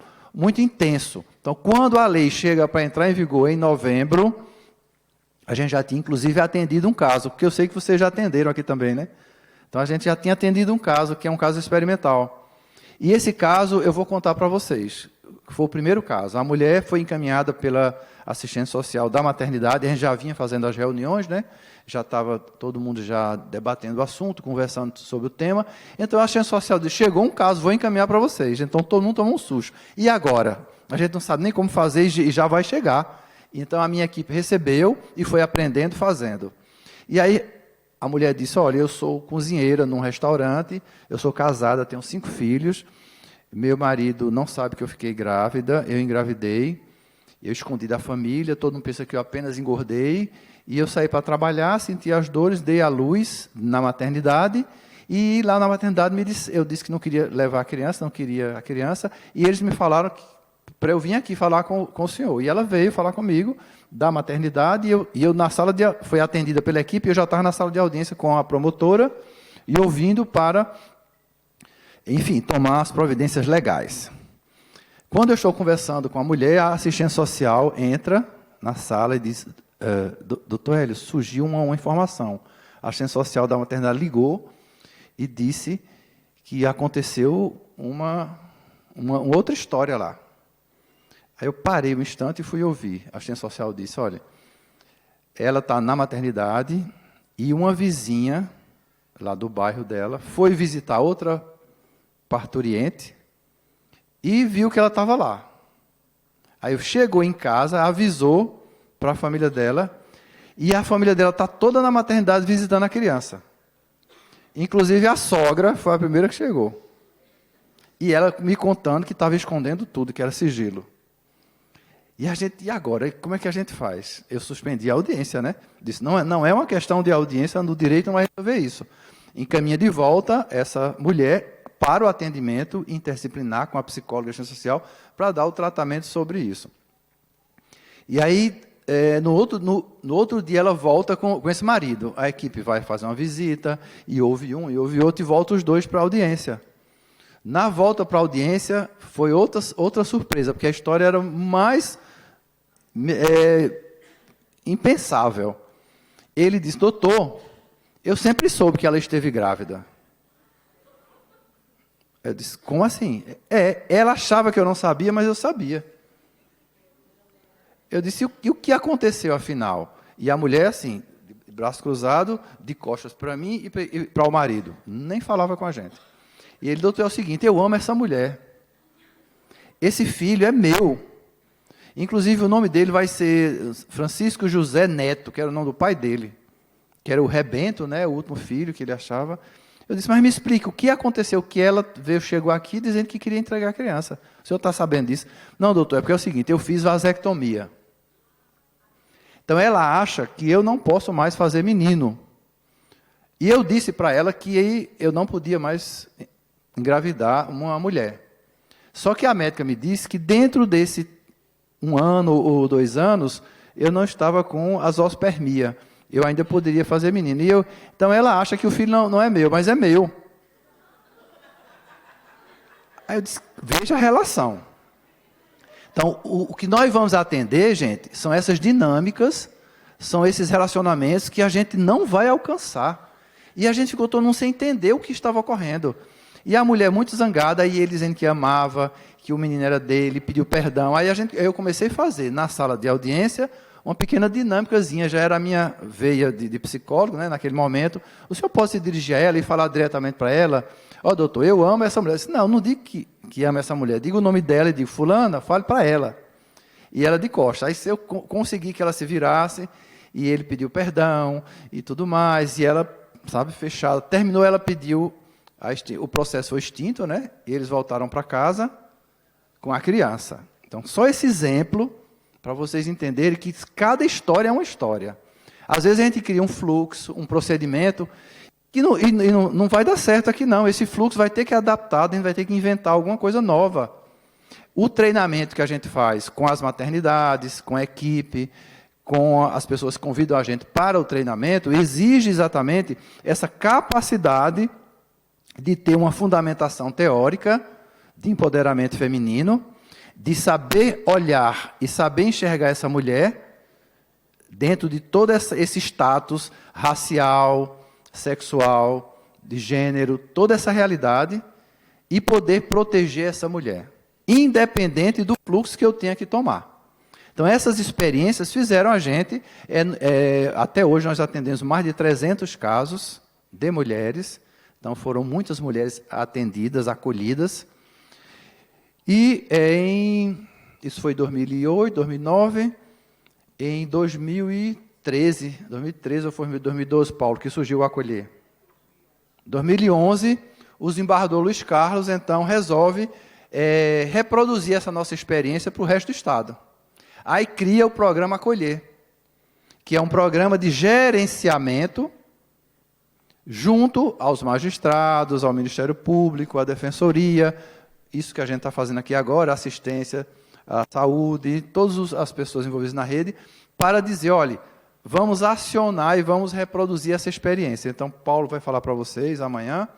intenso. Então, quando a lei chega para entrar em vigor em novembro, a gente já tinha, inclusive, atendido um caso, porque eu sei que vocês já atenderam aqui também, né? Então, a gente já tinha atendido um caso, que é um caso experimental. E esse caso eu vou contar para vocês. Foi o primeiro caso. A mulher foi encaminhada pela assistente social da maternidade, a gente já vinha fazendo as reuniões, né? Já estava todo mundo já debatendo o assunto, conversando sobre o tema. Então, a assistente social disse, chegou um caso, vou encaminhar para vocês. Então, todo mundo tomou um susto. E agora? A gente não sabe nem como fazer e já vai chegar. Então, a minha equipe recebeu e foi aprendendo, fazendo. E aí, a mulher disse, olha, eu sou cozinheira num restaurante, eu sou casada, tenho 5 filhos, meu marido não sabe que eu fiquei grávida, eu engravidei, eu escondi da família, todo mundo pensa que eu apenas engordei, e eu saí para trabalhar, senti as dores, dei à luz na maternidade, e lá na maternidade eu disse que não queria levar a criança, não queria a criança, e eles me falaram para eu vir aqui falar com o senhor. E ela veio falar comigo da maternidade, e eu na sala foi atendida pela equipe, e eu já estava na sala de audiência com a promotora, e ouvindo para, enfim, tomar as providências legais. Quando eu estou conversando com a mulher, a assistente social entra na sala e diz, doutor Hélio, surgiu uma informação. A assistente social da maternidade ligou e disse que aconteceu uma outra história lá. Aí eu parei um instante e fui ouvir. A assistente social disse, olha, ela está na maternidade e uma vizinha lá do bairro dela foi visitar outra parturiente e viu que ela estava lá. Aí chegou em casa, avisou para a família dela, e a família dela está toda na maternidade visitando a criança. Inclusive a sogra foi a primeira que chegou. E ela me contando que estava escondendo tudo, que era sigilo. E agora, como é que a gente faz? Eu suspendi a audiência, né? Disse, não é uma questão de audiência, no direito não vai resolver isso. Encaminha de volta essa mulher para o atendimento interdisciplinar com a psicóloga e assistente social para dar o tratamento sobre isso. E aí, no outro dia, ela volta com esse marido. A equipe vai fazer uma visita, e ouve um, e ouve outro, e volta os dois para a audiência. Na volta para a audiência, foi outra surpresa, porque a história era mais impensável. Ele disse, doutor, eu sempre soube que ela esteve grávida. Eu disse, como assim? Ela achava que eu não sabia, mas eu sabia. Eu disse, e o que aconteceu afinal? E a mulher, assim, braço cruzado, de costas para mim e para o marido. Nem falava com a gente. E ele, doutor, é o seguinte, eu amo essa mulher. Esse filho é meu. Inclusive, o nome dele vai ser Francisco José Neto, que era o nome do pai dele, que era o Rebento, né, o último filho que ele achava. Eu disse, mas me explica, o que aconteceu que ela chegou aqui dizendo que queria entregar a criança? O senhor está sabendo disso? Não, doutor, é porque é o seguinte, eu fiz vasectomia. Então, ela acha que eu não posso mais fazer menino. E eu disse para ela que eu não podia mais engravidar uma mulher. Só que a médica me disse que dentro desse 1 ano ou 2 anos, eu não estava com a zoospermia. Eu ainda poderia fazer menino. Então, ela acha que o filho não é meu, mas é meu. Aí eu disse, veja a relação. Então, o que nós vamos atender, gente, são essas dinâmicas, são esses relacionamentos que a gente não vai alcançar. E a gente ficou todo mundo sem entender o que estava ocorrendo. E a mulher muito zangada, e ele dizendo que amava, que o menino era dele, pediu perdão. Aí eu comecei a fazer, na sala de audiência, uma pequena dinâmicazinha, já era a minha veia de psicólogo, né, naquele momento. O senhor pode se dirigir a ela e falar diretamente para ela, doutor, eu amo essa mulher. Eu disse, não digo que ama essa mulher, diga o nome dela e digo, fulana, fale para ela. E ela de costas. Aí se eu consegui que ela se virasse, e ele pediu perdão e tudo mais, e ela, fechada. Terminou, ela pediu, o processo foi extinto, né? E eles voltaram para casa com a criança. Então, só esse exemplo, para vocês entenderem que cada história é uma história. Às vezes a gente cria um fluxo, um procedimento, que não vai dar certo aqui não. Esse fluxo vai ter que adaptar, a gente vai ter que inventar alguma coisa nova. O treinamento que a gente faz com as maternidades, com a equipe, com as pessoas que convidam a gente para o treinamento, exige exatamente essa capacidade de ter uma fundamentação teórica de empoderamento feminino, de saber olhar e saber enxergar essa mulher dentro de todo esse status racial, sexual, de gênero, toda essa realidade, e poder proteger essa mulher, independente do fluxo que eu tenha que tomar. Então, essas experiências fizeram a gente, até hoje nós atendemos mais de 300 casos de mulheres, então foram muitas mulheres atendidas, acolhidas, e isso foi em 2008, 2009, em 2013 ou foi em 2012, Paulo, que surgiu o Acolher. Em 2011, o desembargador Luiz Carlos, então, resolve reproduzir essa nossa experiência para o resto do Estado. Aí cria o programa Acolher, que é um programa de gerenciamento junto aos magistrados, ao Ministério Público, à Defensoria, isso que a gente está fazendo aqui agora, assistência à saúde, todas as pessoas envolvidas na rede, para dizer, olha, vamos acionar e vamos reproduzir essa experiência. Então, Paulo vai falar para vocês amanhã,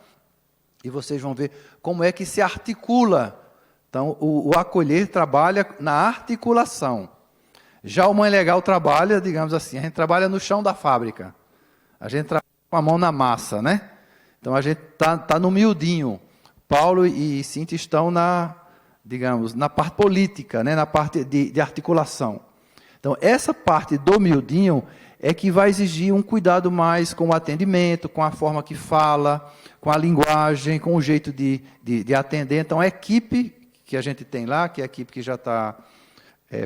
e vocês vão ver como é que se articula. Então, o Acolher trabalha na articulação. Já o Mãe Legal trabalha, digamos assim, a gente trabalha no chão da fábrica. A gente trabalha com a mão na massa, né? Então, a gente está no miudinho. Paulo e Cíntia estão na parte política, né? Na parte de articulação. Então, essa parte do miudinho é que vai exigir um cuidado mais com o atendimento, com a forma que fala, com a linguagem, com o jeito de atender. Então, a equipe que a gente tem lá, que é a equipe que já está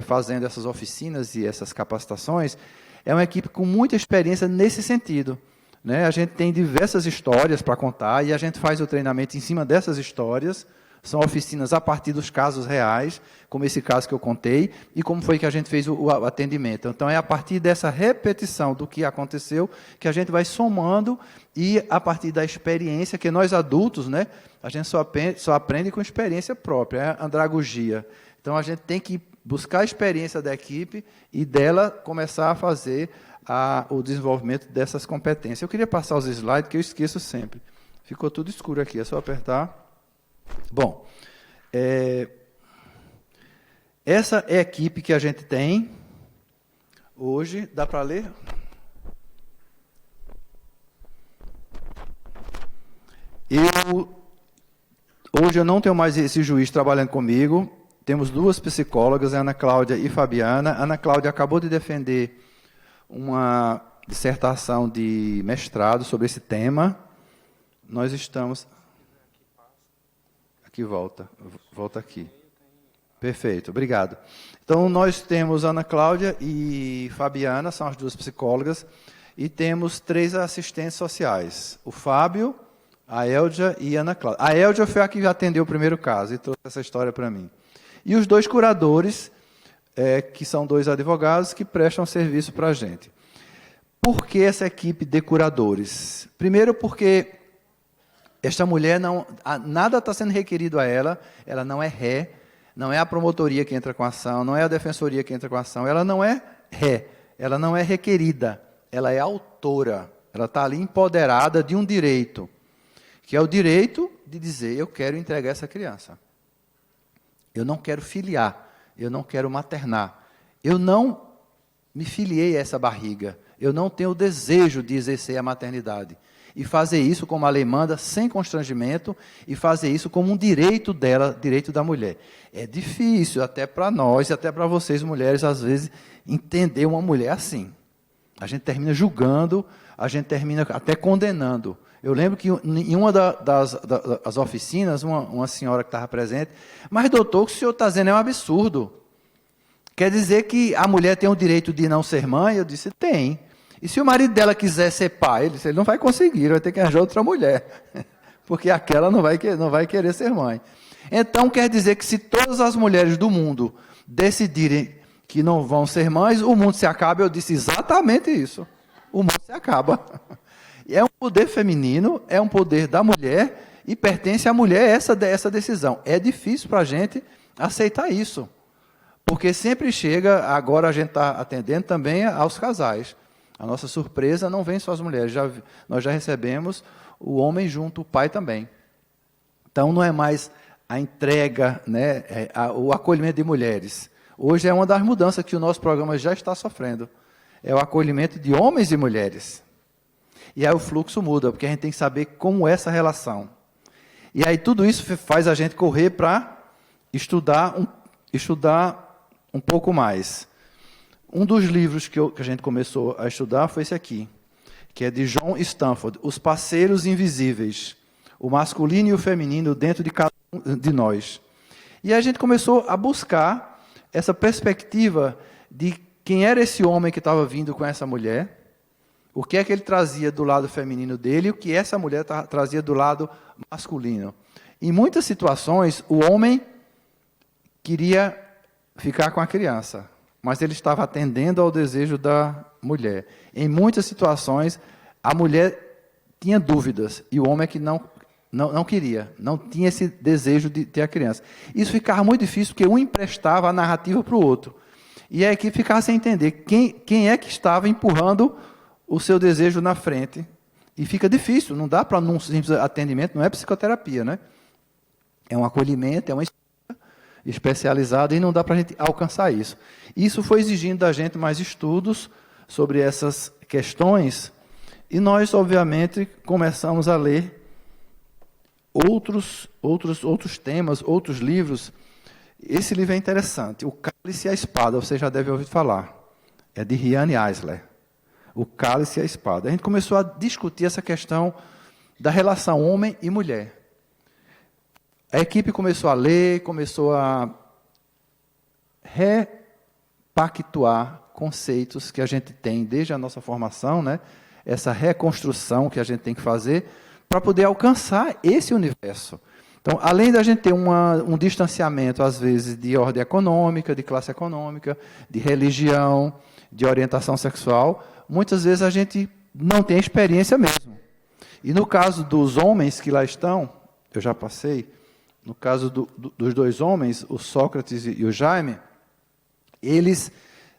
fazendo essas oficinas e essas capacitações, é uma equipe com muita experiência nesse sentido. Né? A gente tem diversas histórias para contar e a gente faz o treinamento em cima dessas histórias. São oficinas a partir dos casos reais, como esse caso que eu contei, e como foi que a gente fez o atendimento. Então, é a partir dessa repetição do que aconteceu que a gente vai somando e a partir da experiência, que nós adultos, né, a gente só aprende com experiência própria, é a andragogia. Então, a gente tem que buscar a experiência da equipe e dela começar a fazer o desenvolvimento dessas competências. Eu queria passar os slides, que eu esqueço sempre. Ficou tudo escuro aqui, é só apertar. Bom, essa é a equipe que a gente tem hoje. Dá para ler? Hoje eu não tenho mais esse juiz trabalhando comigo. Temos 2 psicólogas, Ana Cláudia e Fabiana. Ana Cláudia acabou de defender uma dissertação de mestrado sobre esse tema. Nós estamos... Aqui volta aqui. Perfeito, obrigado. Então, nós temos Ana Cláudia e Fabiana, são as duas psicólogas, e temos 3 assistentes sociais, o Fábio, a Eldia e a Ana Cláudia. A Eldia foi a que atendeu o primeiro caso e trouxe essa história para mim. E os 2 curadores, que são 2 advogados, que prestam serviço para a gente. Por que essa equipe de curadores? Primeiro porque esta mulher, nada está sendo requerido a ela não é ré, não é a promotoria que entra com a ação, não é a defensoria que entra com a ação, ela não é ré, ela não é requerida, ela é autora, ela está ali empoderada de um direito, que é o direito de dizer, eu quero entregar essa criança. Eu não quero filiar, eu não quero maternar, eu não me filiei a essa barriga, eu não tenho o desejo de exercer a maternidade. E fazer isso como a lei manda, sem constrangimento, e fazer isso como um direito dela, direito da mulher. É difícil, até para nós, e até para vocês, mulheres, às vezes, entender uma mulher assim. A gente termina julgando, a gente termina até condenando. Eu lembro que em uma das oficinas, uma senhora que estava presente, mas doutor, o que o senhor está dizendo é um absurdo. Quer dizer que a mulher tem o direito de não ser mãe? Eu disse, tem. E se o marido dela quiser ser pai, ele não vai conseguir, vai ter que arranjar outra mulher, porque aquela não vai querer ser mãe. Então, quer dizer que se todas as mulheres do mundo decidirem que não vão ser mães, o mundo se acaba. Eu disse exatamente isso. O mundo se acaba. É um poder feminino, é um poder da mulher, e pertence à mulher essa decisão. É difícil para a gente aceitar isso, porque sempre chega, agora a gente está atendendo também aos casais. A nossa surpresa não vem só as mulheres, nós já recebemos o homem junto, o pai também. Então, não é mais a entrega, né, o acolhimento de mulheres. Hoje é uma das mudanças que o nosso programa já está sofrendo. É o acolhimento de homens e mulheres. E aí o fluxo muda, porque a gente tem que saber como é essa relação. E aí tudo isso faz a gente correr para estudar um pouco mais. Um dos livros que a gente começou a estudar foi esse aqui, que é de John Stanford, Os Parceiros Invisíveis, o masculino e o feminino dentro de cada um de nós. E a gente começou a buscar essa perspectiva de quem era esse homem que estava vindo com essa mulher, o que é que ele trazia do lado feminino dele e o que essa mulher trazia do lado masculino. Em muitas situações, o homem queria ficar com a criança, mas ele estava atendendo ao desejo da mulher. Em muitas situações, a mulher tinha dúvidas, e o homem é que não queria, não tinha esse desejo de ter a criança. Isso ficava muito difícil, porque um emprestava a narrativa para o outro. E a equipe ficava sem entender quem é que estava empurrando o seu desejo na frente. E fica difícil, não dá para num simples atendimento, não é psicoterapia, né? É um acolhimento, é uma especializada, e não dá para a gente alcançar isso. Isso foi exigindo da gente mais estudos sobre essas questões, e nós, obviamente, começamos a ler outros temas, outros livros. Esse livro é interessante, O Cálice e a Espada, você já deve ouvir falar. É de Riane Eisler. O Cálice e a Espada. A gente começou a discutir essa questão da relação homem e mulher. A equipe começou a ler, começou a repactuar conceitos que a gente tem desde a nossa formação, né? Essa reconstrução que a gente tem que fazer para poder alcançar esse universo. Então, além da gente ter um distanciamento, às vezes, de ordem econômica, de classe econômica, de religião, de orientação sexual, muitas vezes a gente não tem experiência mesmo. E no caso dos homens que lá estão, eu já passei, no caso dos 2 homens, o Sócrates e o Jaime, eles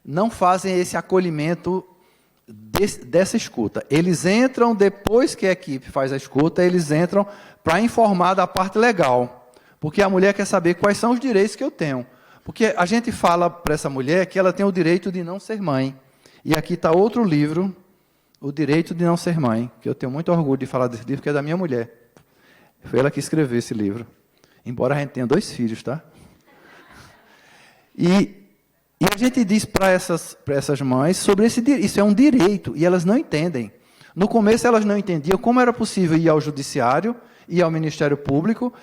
não fazem esse acolhimento dessa escuta. Eles entram, depois que a equipe faz a escuta, eles entram para informar da parte legal. Porque a mulher quer saber quais são os direitos que eu tenho. Porque a gente fala para essa mulher que ela tem o direito de não ser mãe. E aqui está outro livro, O Direito de Não Ser Mãe, que eu tenho muito orgulho de falar desse livro, que é da minha mulher. Foi ela que escreveu esse livro. Embora a gente tenha 2 filhos, tá? E E a gente diz para essas mães sobre isso é um direito, e elas não entendem. No começo elas não entendiam como era possível ir ao judiciário, ir ao Ministério Público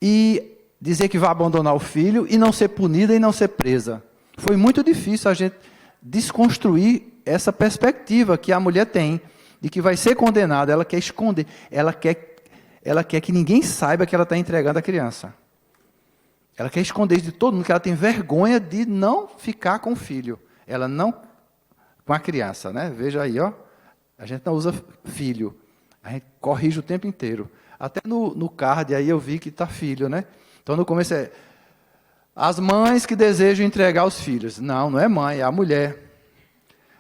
e dizer que vai abandonar o filho e não ser punida e não ser presa. Foi muito difícil a gente desconstruir essa perspectiva que a mulher tem, de que vai ser condenada, ela quer esconder, ela quer que ninguém saiba que ela está entregando a criança. Ela quer esconder de todo mundo, que ela tem vergonha de não ficar com o filho. Ela não, com a criança, né? Veja aí, ó. A gente não usa filho. A gente corrige o tempo inteiro. Até no card aí eu vi que está filho, né? Então no começo é as mães que desejam entregar os filhos. Não, não é mãe, é a mulher.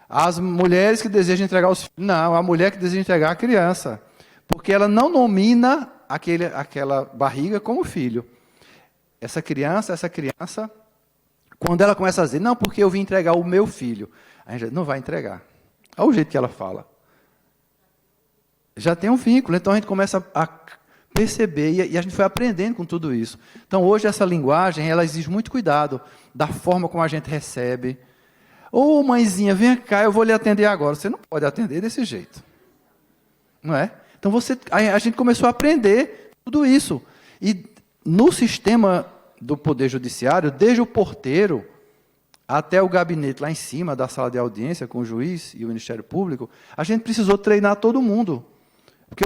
As mulheres que desejam entregar os filhos. Não, é a mulher que deseja entregar a criança. Porque ela não nomina aquela barriga como filho. Essa criança, quando ela começa a dizer, não, porque eu vim entregar o meu filho, a gente não vai entregar. Olha o jeito que ela fala. Já tem um vínculo, então a gente começa a perceber, e a gente foi aprendendo com tudo isso. Então hoje essa linguagem, ela exige muito cuidado, da forma como a gente recebe. Ô mãezinha, vem cá, eu vou lhe atender agora. Você não pode atender desse jeito. Não é? Então a gente começou a aprender tudo isso. E no sistema do Poder Judiciário, desde o porteiro até o gabinete lá em cima da sala de audiência com o juiz e o Ministério Público, a gente precisou treinar todo mundo. Porque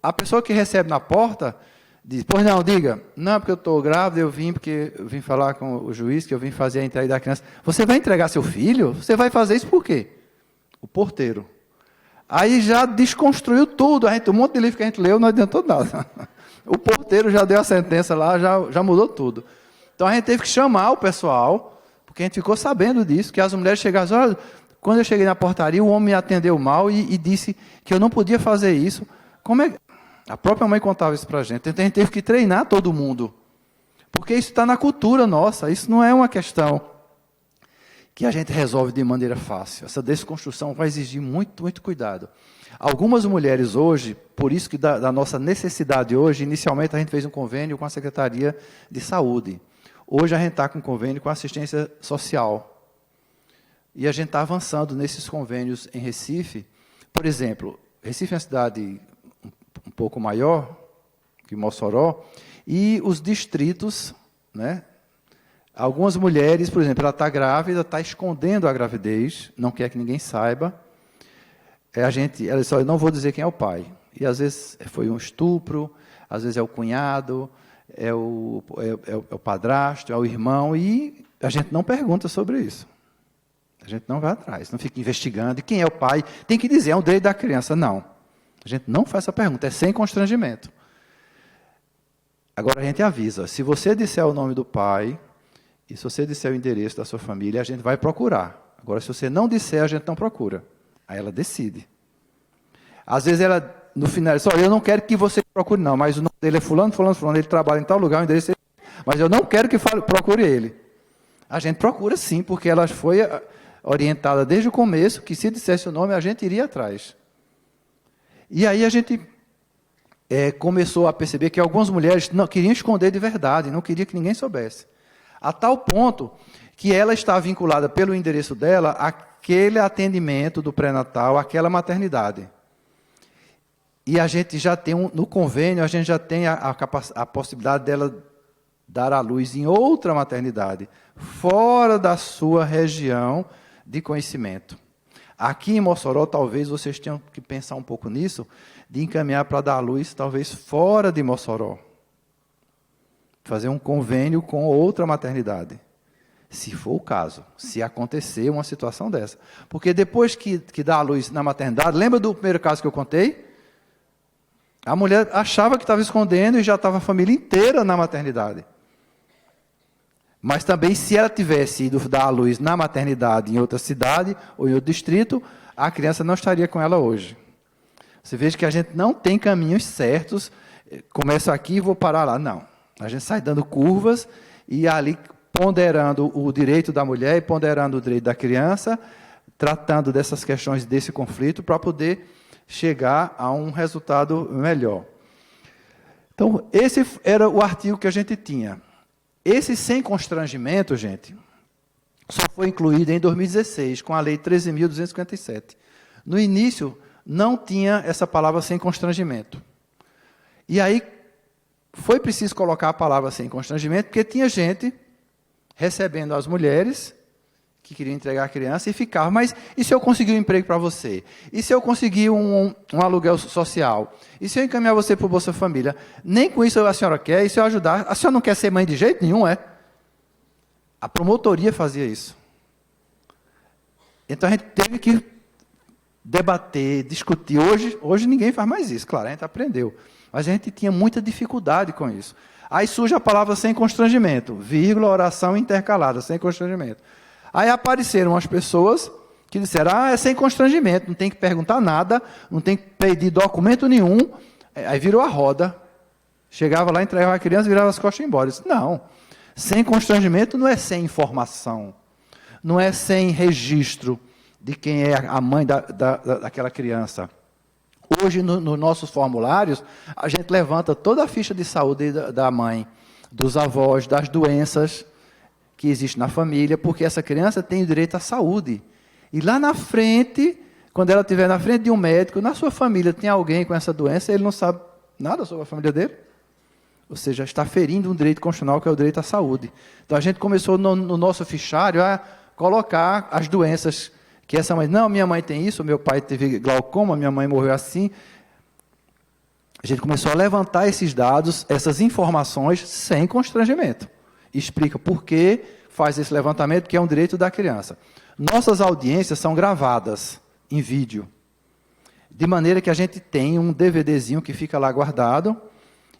a pessoa que recebe na porta diz, pois não, diga, não, porque eu estou grávida, porque eu vim falar com o juiz, que eu vim fazer a entrega da criança. Você vai entregar seu filho? Você vai fazer isso por quê? O porteiro. Aí já desconstruiu tudo, um monte de livro que a gente leu não adiantou nada. O porteiro já deu a sentença lá, já mudou tudo. Então a gente teve que chamar o pessoal, porque a gente ficou sabendo disso, que as mulheres chegavam, olha, quando eu cheguei na portaria, o homem me atendeu mal e disse que eu não podia fazer isso. Como é? A própria mãe contava isso para a gente. Então a gente teve que treinar todo mundo. Porque isso está na cultura nossa, isso não é uma questão que a gente resolve de maneira fácil. Essa desconstrução vai exigir muito, muito cuidado. Algumas mulheres hoje, por isso que da nossa necessidade hoje, inicialmente a gente fez um convênio com a Secretaria de Saúde. Hoje a gente está com um convênio com a assistência social. E a gente está avançando nesses convênios em Recife. Por exemplo, Recife é uma cidade um pouco maior que Mossoró, e os distritos, né? Algumas mulheres, por exemplo, ela está grávida, está escondendo a gravidez, não quer que ninguém saiba. Ela diz, eu não vou dizer quem é o pai. E às vezes foi um estupro, às vezes é o cunhado, é o padrasto, é o irmão, e a gente não pergunta sobre isso. A gente não vai atrás, não fica investigando. E quem é o pai? Tem que dizer, é um direito da criança. Não. A gente não faz essa pergunta, é sem constrangimento. Agora a gente avisa, se você disser o nome do pai, e se você disser o endereço da sua família, a gente vai procurar. Agora, se você não disser, a gente não procura. Aí ela decide. Às vezes ela, no final, diz, olha, eu não quero que você procure, não, mas o nome dele é fulano, ele trabalha em tal lugar, o endereço é esse, mas eu não quero que procure ele. A gente procura sim, porque ela foi orientada desde o começo, que se dissesse o nome, a gente iria atrás. E aí a gente começou a perceber que algumas mulheres não queriam esconder de verdade, não queriam que ninguém soubesse. A tal ponto que ela está vinculada pelo endereço dela àquele atendimento do pré-natal, àquela maternidade. E a gente já tem, no convênio, a gente já tem a possibilidade dela dar à luz em outra maternidade, fora da sua região de conhecimento. Aqui em Mossoró, talvez vocês tenham que pensar um pouco nisso, de encaminhar para dar à luz, talvez fora de Mossoró. Fazer um convênio com outra maternidade. Se for o caso, se acontecer uma situação dessa. Porque depois que dá à luz na maternidade, lembra do primeiro caso que eu contei? A mulher achava que estava escondendo e já estava a família inteira na maternidade. Mas também, se ela tivesse ido dar à luz na maternidade em outra cidade ou em outro distrito, a criança não estaria com ela hoje. Você veja que a gente não tem caminhos certos, começo aqui e vou parar lá. Não. A gente sai dando curvas e ali ponderando o direito da mulher e ponderando o direito da criança, tratando dessas questões desse conflito para poder chegar a um resultado melhor. Então, esse era o artigo que a gente tinha. Esse sem constrangimento, gente, só foi incluída em 2016, com a Lei 13.257. No início, não tinha essa palavra sem constrangimento. E aí, foi preciso colocar a palavra sem constrangimento, porque tinha gente recebendo as mulheres que queriam entregar a criança e ficava, mas e se eu conseguir um emprego para você? E se eu conseguir um aluguel social? E se eu encaminhar você para o Bolsa Família? Nem com isso a senhora quer, e se eu ajudar? A senhora não quer ser mãe de jeito nenhum, é? A promotoria fazia isso. Então a gente teve que debater, discutir. Hoje ninguém faz mais isso, claro, a gente aprendeu. Mas a gente tinha muita dificuldade com isso. Aí surge a palavra sem constrangimento, vírgula, oração intercalada, sem constrangimento. Aí apareceram as pessoas que disseram, é sem constrangimento, não tem que perguntar nada, não tem que pedir documento nenhum. Aí virou a roda. Chegava lá, entregava a criança, virava as costas e ia embora. Eu disse, não, sem constrangimento não é sem informação, não é sem registro de quem é a mãe daquela criança. Hoje, nos nossos formulários, a gente levanta toda a ficha de saúde da mãe, dos avós, das doenças que existem na família, porque essa criança tem direito à saúde. E lá na frente, quando ela estiver na frente de um médico, na sua família tem alguém com essa doença, ele não sabe nada sobre a família dele. Ou seja, está ferindo um direito constitucional, que é o direito à saúde. Então, a gente começou no nosso fichário a colocar as doenças que essa mãe, não, minha mãe tem isso, meu pai teve glaucoma, minha mãe morreu assim. A gente começou a levantar esses dados, essas informações, sem constrangimento. Explica por que faz esse levantamento, que é um direito da criança. Nossas audiências são gravadas em vídeo, de maneira que a gente tem um DVDzinho que fica lá guardado,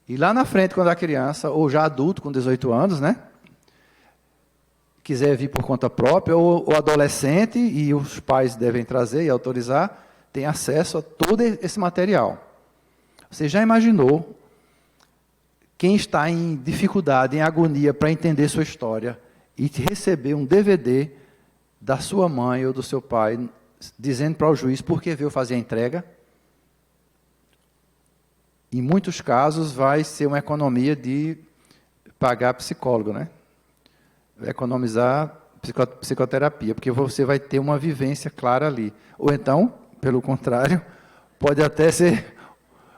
e lá na frente, quando a criança, ou já adulto com 18 anos, né, quiser vir por conta própria, ou adolescente, e os pais devem trazer e autorizar, tem acesso a todo esse material. Você já imaginou quem está em dificuldade, em agonia para entender sua história e receber um DVD da sua mãe ou do seu pai dizendo para o juiz por que veio fazer a entrega? Em muitos casos vai ser uma economia de pagar psicólogo, né? Vai economizar psicoterapia, porque você vai ter uma vivência clara ali. Ou então, pelo contrário, pode até ser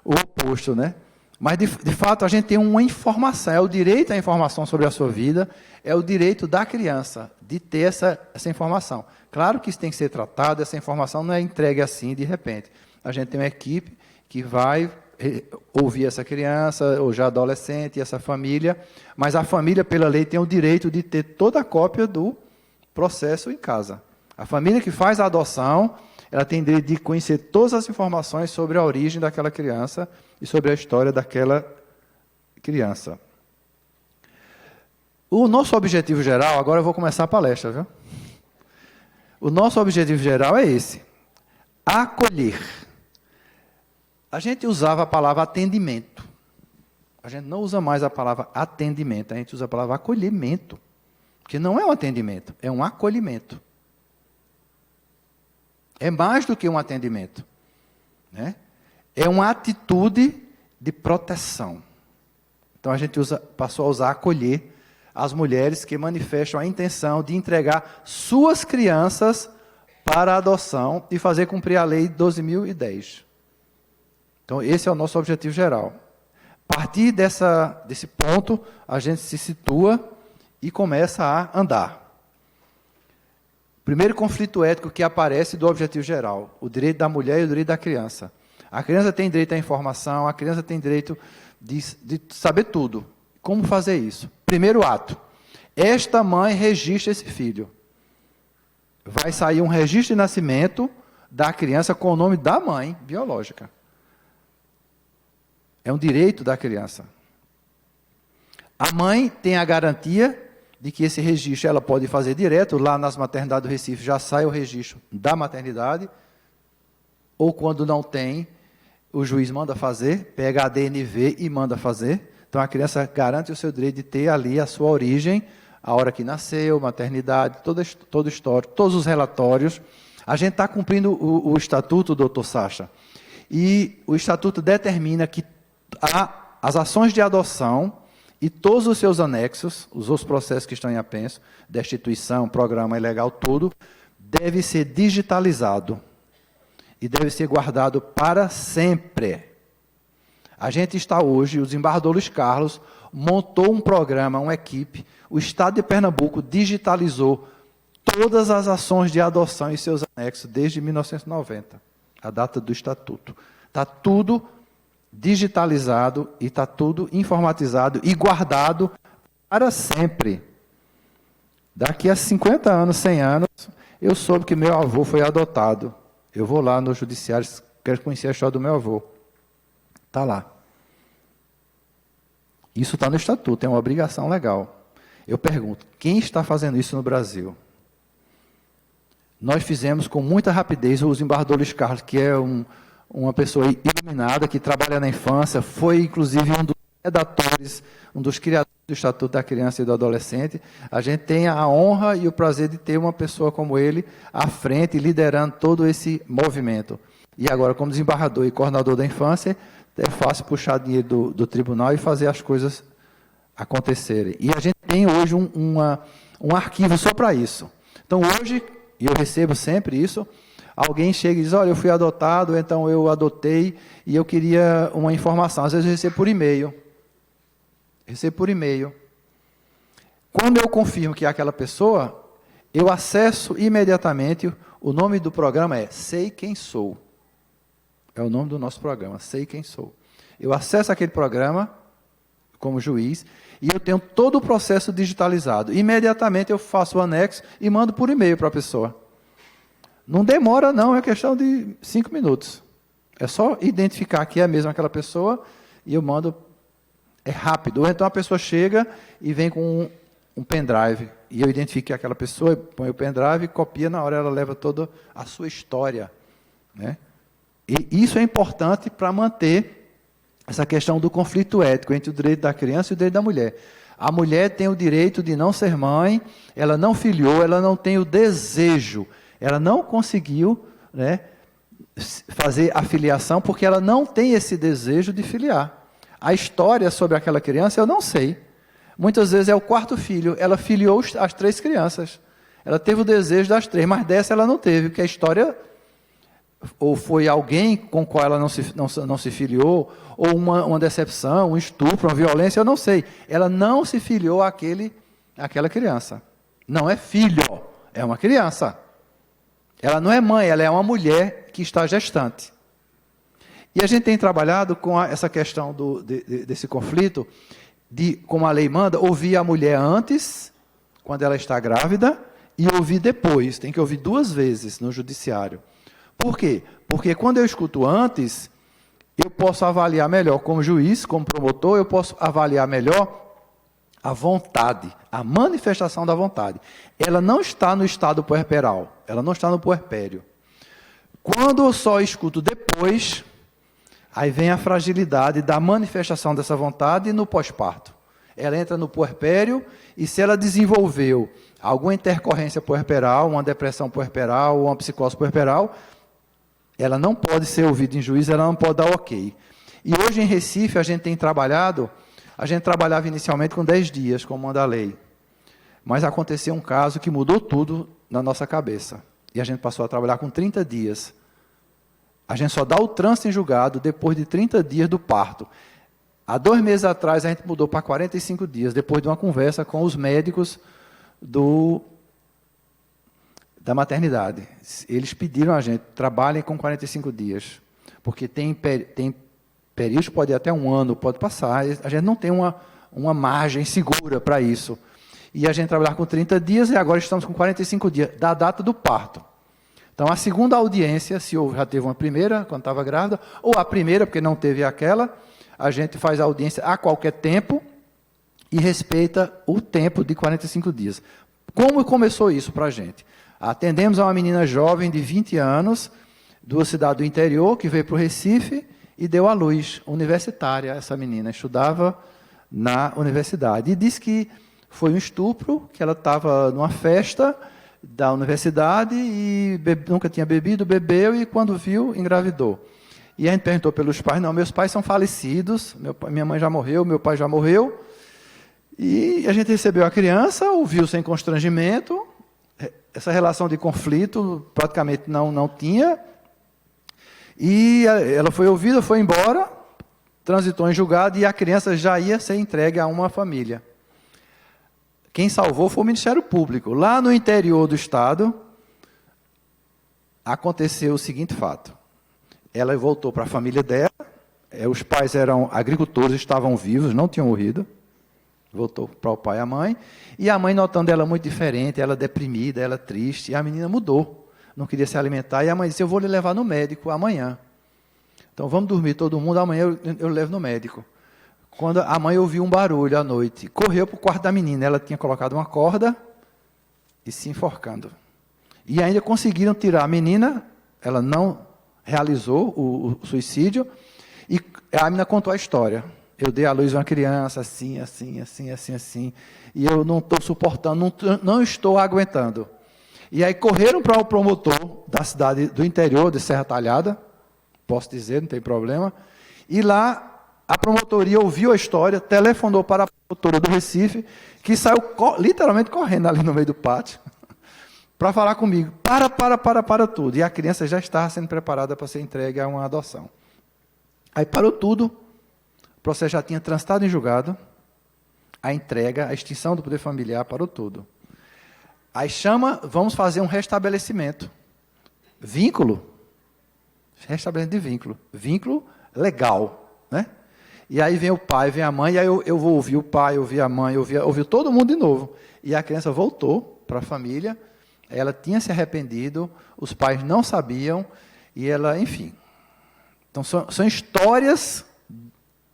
o oposto, né? Mas, de fato, a gente tem uma informação, é o direito à informação sobre a sua vida, é o direito da criança de ter essa informação. Claro que isso tem que ser tratado, essa informação não é entregue assim, de repente. A gente tem uma equipe que vai ouvir essa criança, ou já adolescente, e essa família, mas a família, pela lei, tem o direito de ter toda a cópia do processo em casa. A família que faz a adoção, ela tem direito de conhecer todas as informações sobre a origem daquela criança e sobre a história daquela criança. O nosso objetivo geral, agora eu vou começar a palestra, viu? O nosso objetivo geral é esse: acolher. A gente usava a palavra atendimento. A gente não usa mais a palavra atendimento, a gente usa a palavra acolhimento. Porque não é um atendimento, é um acolhimento. É mais do que um atendimento, né? É uma atitude de proteção. Então a gente passou a usar acolher as mulheres que manifestam a intenção de entregar suas crianças para a adoção e fazer cumprir a lei 12.010. Então esse é o nosso objetivo geral. A partir desse ponto, a gente se situa e começa a andar. Primeiro conflito ético que aparece do objetivo geral, o direito da mulher e o direito da criança. A criança tem direito à informação, a criança tem direito de saber tudo. Como fazer isso? Primeiro ato, esta mãe registra esse filho. Vai sair um registro de nascimento da criança com o nome da mãe biológica. É um direito da criança. A mãe tem a garantia de que esse registro ela pode fazer direto, lá nas maternidades do Recife já sai o registro da maternidade, ou quando não tem, o juiz manda fazer, pega a DNV e manda fazer. Então a criança garante o seu direito de ter ali a sua origem, a hora que nasceu, maternidade, todo o histórico, todos os relatórios. A gente está cumprindo o estatuto, doutor Sacha, e o estatuto determina que as ações de adoção e todos os seus anexos, os outros processos que estão em apenso, destituição, programa ilegal, tudo, deve ser digitalizado e deve ser guardado para sempre. A gente está hoje, o desembargador Luiz Carlos montou um programa, uma equipe, o Estado de Pernambuco digitalizou todas as ações de adoção e seus anexos desde 1990, a data do Estatuto. Está tudo digitalizado e está tudo informatizado e guardado para sempre. Daqui a 50 anos, 100 anos, eu soube que meu avô foi adotado. Eu vou lá no judiciário, quero conhecer a história do meu avô. Está lá. Isso está no Estatuto, é uma obrigação legal. Eu pergunto, quem está fazendo isso no Brasil? Nós fizemos com muita rapidez. O desembargador Luiz Carlos, que é uma pessoa iluminada, que trabalha na infância, foi inclusive um dos redatores, um dos criadores do Estatuto da Criança e do Adolescente. A gente tem a honra e o prazer de ter uma pessoa como ele à frente, liderando todo esse movimento. E agora, como desembargador e coordenador da infância, é fácil puxar dinheiro do tribunal e fazer as coisas acontecerem. E a gente tem hoje um arquivo só para isso. Então, hoje, e eu recebo sempre isso, alguém chega e diz, olha, eu fui adotado, então eu adotei e eu queria uma informação. Às vezes eu recebo por e-mail. Quando eu confirmo que é aquela pessoa, eu acesso imediatamente, o nome do programa é Sei Quem Sou. É o nome do nosso programa, Sei Quem Sou. Eu acesso aquele programa como juiz e eu tenho todo o processo digitalizado. Imediatamente eu faço o anexo e mando por e-mail para a pessoa. Não demora não, é questão de 5 minutos. É só identificar que é mesmo aquela pessoa e eu mando, é rápido. Ou então a pessoa chega e vem com um pendrive e eu identifico que é aquela pessoa, põe o pendrive, copia, na hora ela leva toda a sua história, né? E isso é importante para manter essa questão do conflito ético entre o direito da criança e o direito da mulher. A mulher tem o direito de não ser mãe, ela não filiou, ela não tem o desejo, ela não conseguiu, né, fazer a filiação porque ela não tem esse desejo de filiar. A história sobre aquela criança eu não sei. Muitas vezes é o 4º filho, ela filiou as 3 crianças. Ela teve o desejo das 3, mas dessa ela não teve, porque a história... ou foi alguém com qual ela não se filiou, ou uma decepção, um estupro, uma violência, eu não sei. Ela não se filiou àquela criança. Não é filho, é uma criança. Ela não é mãe, ela é uma mulher que está gestante. E a gente tem trabalhado com essa questão desse conflito, de, como a lei manda, ouvir a mulher antes, quando ela está grávida, e ouvir depois. Tem que ouvir 2 vezes no judiciário. Por quê? Porque quando eu escuto antes, eu posso avaliar melhor como juiz, como promotor, eu posso avaliar melhor a vontade, a manifestação da vontade. Ela não está no estado puerperal, ela não está no puerpério. Quando eu só escuto depois, aí vem a fragilidade da manifestação dessa vontade no pós-parto. Ela entra no puerpério e se ela desenvolveu alguma intercorrência puerperal, uma depressão puerperal, uma psicose puerperal, ela não pode ser ouvida em juízo, ela não pode dar ok. E hoje em Recife a gente tem trabalhado, a gente trabalhava inicialmente com 10 dias, como manda a lei. Mas aconteceu um caso que mudou tudo na nossa cabeça. E a gente passou a trabalhar com 30 dias. A gente só dá o trânsito em julgado depois de 30 dias do parto. Há 2 meses atrás a gente mudou para 45 dias, depois de uma conversa com os médicos da maternidade. Eles pediram a gente, trabalhem com 45 dias, porque tem períodos, pode ir até 1 ano, pode passar, a gente não tem uma margem segura para isso. E a gente trabalhar com 30 dias e agora estamos com 45 dias, da data do parto. Então, a segunda audiência, se já teve uma primeira, quando estava grávida, ou a primeira, porque não teve aquela, a gente faz a audiência a qualquer tempo e respeita o tempo de 45 dias. Como começou isso para a gente? Atendemos a uma menina jovem de 20 anos, de uma cidade do interior, que veio para o Recife e deu à luz, universitária, essa menina, estudava na universidade. E disse que foi um estupro, que ela estava numa festa da universidade e nunca tinha bebido, bebeu e quando viu, engravidou. E a gente perguntou pelos pais, não, meus pais são falecidos, minha mãe já morreu, meu pai já morreu, E a gente recebeu a criança, ouviu sem constrangimento, essa relação de conflito praticamente não tinha, e ela foi ouvida, foi embora, transitou em julgado, e a criança já ia ser entregue a uma família. Quem salvou foi o Ministério Público. Lá no interior do estado, aconteceu o seguinte fato. Ela voltou para a família dela, os pais eram agricultores, estavam vivos, não tinham morrido. Voltou para o pai e a mãe. E a mãe, notando ela muito diferente, ela deprimida, ela triste, e a menina mudou. Não queria se alimentar, e a mãe disse, eu vou lhe levar no médico amanhã. Então, vamos dormir todo mundo, amanhã eu levo no médico. Quando a mãe ouviu um barulho à noite, correu para o quarto da menina. Ela tinha colocado uma corda e se enforcando. E ainda conseguiram tirar a menina, ela não realizou o suicídio, e a menina contou a história. Eu dei à luz uma criança assim, e eu não estou suportando, não estou aguentando. E aí correram para o promotor da cidade do interior, de Serra Talhada, posso dizer, não tem problema, e lá a promotoria ouviu a história, telefonou para a promotora do Recife, que saiu literalmente correndo ali no meio do pátio, para falar comigo, para tudo. E a criança já estava sendo preparada para ser entregue a uma adoção. Aí parou tudo, o processo já tinha transitado em julgado, a entrega, a extinção do poder familiar, parou tudo. Aí chama, vamos fazer um restabelecimento. Vínculo, restabelecimento de vínculo legal, né? E aí vem o pai, vem a mãe, e aí eu vou ouvir o pai, ouvir a mãe, ouvir todo mundo de novo. E a criança voltou para a família, ela tinha se arrependido, os pais não sabiam, e ela, enfim. Então, são histórias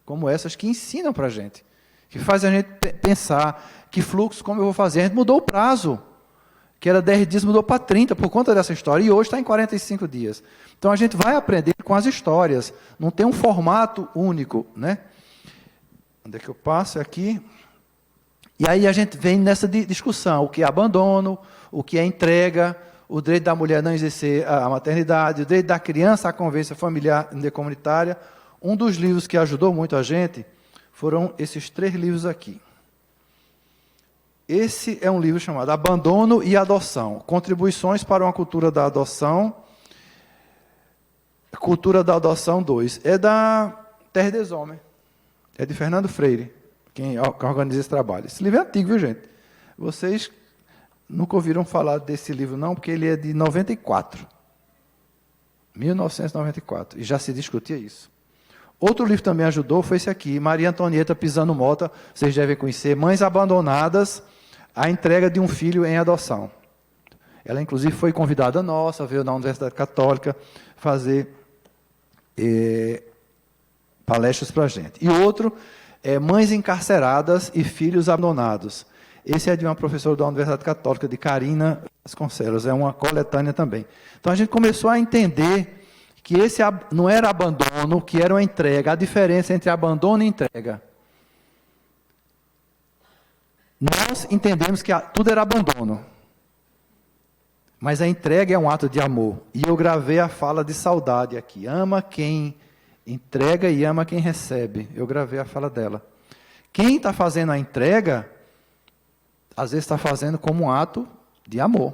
como essas que ensinam para a gente, que fazem a gente pensar que fluxo, como eu vou fazer. A gente mudou o prazo, que era 10 dias, mudou para 30 por conta dessa história, e hoje está em 45 dias. Então, a gente vai aprender com as histórias, não tem um formato único, né? Onde é que eu passo? É aqui. E aí a gente vem nessa discussão, o que é abandono, o que é entrega, o direito da mulher não exercer a maternidade, o direito da criança à convivência familiar e comunitária. Um dos livros que ajudou muito a gente foram esses 3 livros aqui. Esse é um livro chamado Abandono e Adoção, Contribuições para uma Cultura da Adoção, Cultura da Adoção 2. É da Terre des Hommes, é de Fernando Freire, quem organiza esse trabalho. Esse livro é antigo, viu, gente? Vocês nunca ouviram falar desse livro, não, porque ele é de 94. 1994, e já se discutia isso. Outro livro também ajudou, foi esse aqui, Maria Antonieta Pisano Mota, vocês devem conhecer, Mães Abandonadas, a entrega de um filho em adoção. Ela, inclusive, foi convidada nossa, veio na Universidade Católica fazer palestras para a gente. E outro é Mães Encarceradas e Filhos Abandonados. Esse é de uma professora da Universidade Católica, de Carina Vasconcelos, é uma coletânea também. Então, a gente começou a entender que esse não era abandono, que era uma entrega, a diferença entre abandono e entrega. Nós entendemos que tudo era abandono, mas a entrega é um ato de amor. E eu gravei a fala de Saudade aqui. Ama quem entrega e ama quem recebe. Eu gravei a fala dela. Quem está fazendo a entrega, às vezes está fazendo como um ato de amor.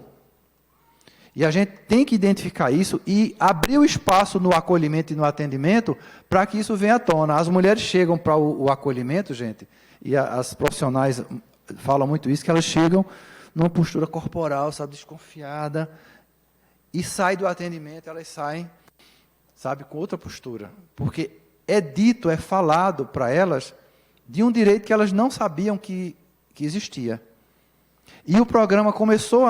E a gente tem que identificar isso e abrir o espaço no acolhimento e no atendimento para que isso venha à tona. As mulheres chegam para o acolhimento, gente, e as profissionais falam muito isso, que elas chegam numa postura corporal, sabe, desconfiada, e saem do atendimento, elas saem, sabe, com outra postura. Porque é dito, é falado para elas de um direito que elas não sabiam que existia. E o programa começou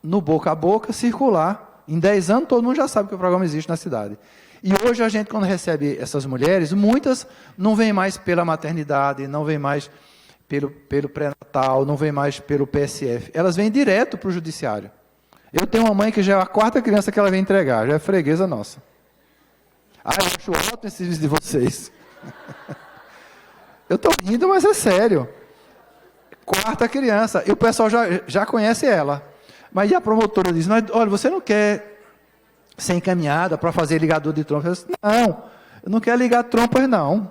no boca a boca, circular. Em 10 anos, todo mundo já sabe que o programa existe na cidade. E hoje a gente, quando recebe essas mulheres, muitas não vêm mais pela maternidade, não vêm mais pelo pré-natal, não vêm mais pelo PSF. Elas vêm direto para o judiciário. Eu tenho uma mãe que já é a 4ª criança que ela vem entregar, já é freguesa nossa. Eu acho ótimo esse serviço de vocês. Eu estou rindo, mas é sério. 4ª criança, e o pessoal já conhece ela. Mas e a promotora diz, olha, você não quer ser encaminhada para fazer ligador de trompas? Eu disse, não, eu não quero ligar trompas, não.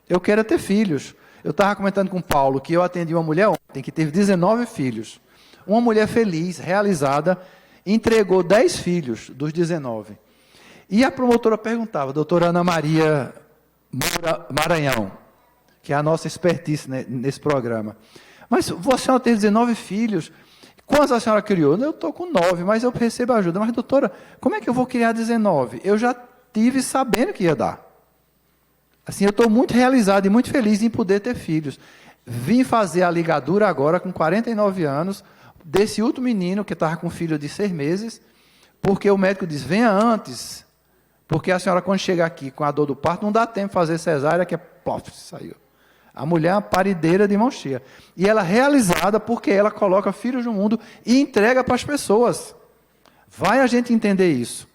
Eu quero ter filhos. Eu estava comentando com o Paulo que eu atendi uma mulher ontem que teve 19 filhos. Uma mulher feliz, realizada, entregou 10 filhos dos 19. E a promotora perguntava, doutora Ana Maria Maranhão, que é a nossa expertise nesse programa, mas a senhora teve 19 filhos, quantos a senhora criou? Eu estou com 9, mas eu recebo ajuda. Mas, doutora, como é que eu vou criar 19? Eu já tive sabendo que ia dar. Assim, eu estou muito realizado e muito feliz em poder ter filhos. Vim fazer a ligadura agora, com 49 anos, desse último menino que estava com filho de 6 meses, porque o médico diz, venha antes, porque a senhora, quando chega aqui com a dor do parto, não dá tempo de fazer cesárea, que é pof, saiu. A mulher é uma parideira de mão cheia. E ela é realizada porque ela coloca filhos no mundo e entrega para as pessoas. Vai a gente entender isso.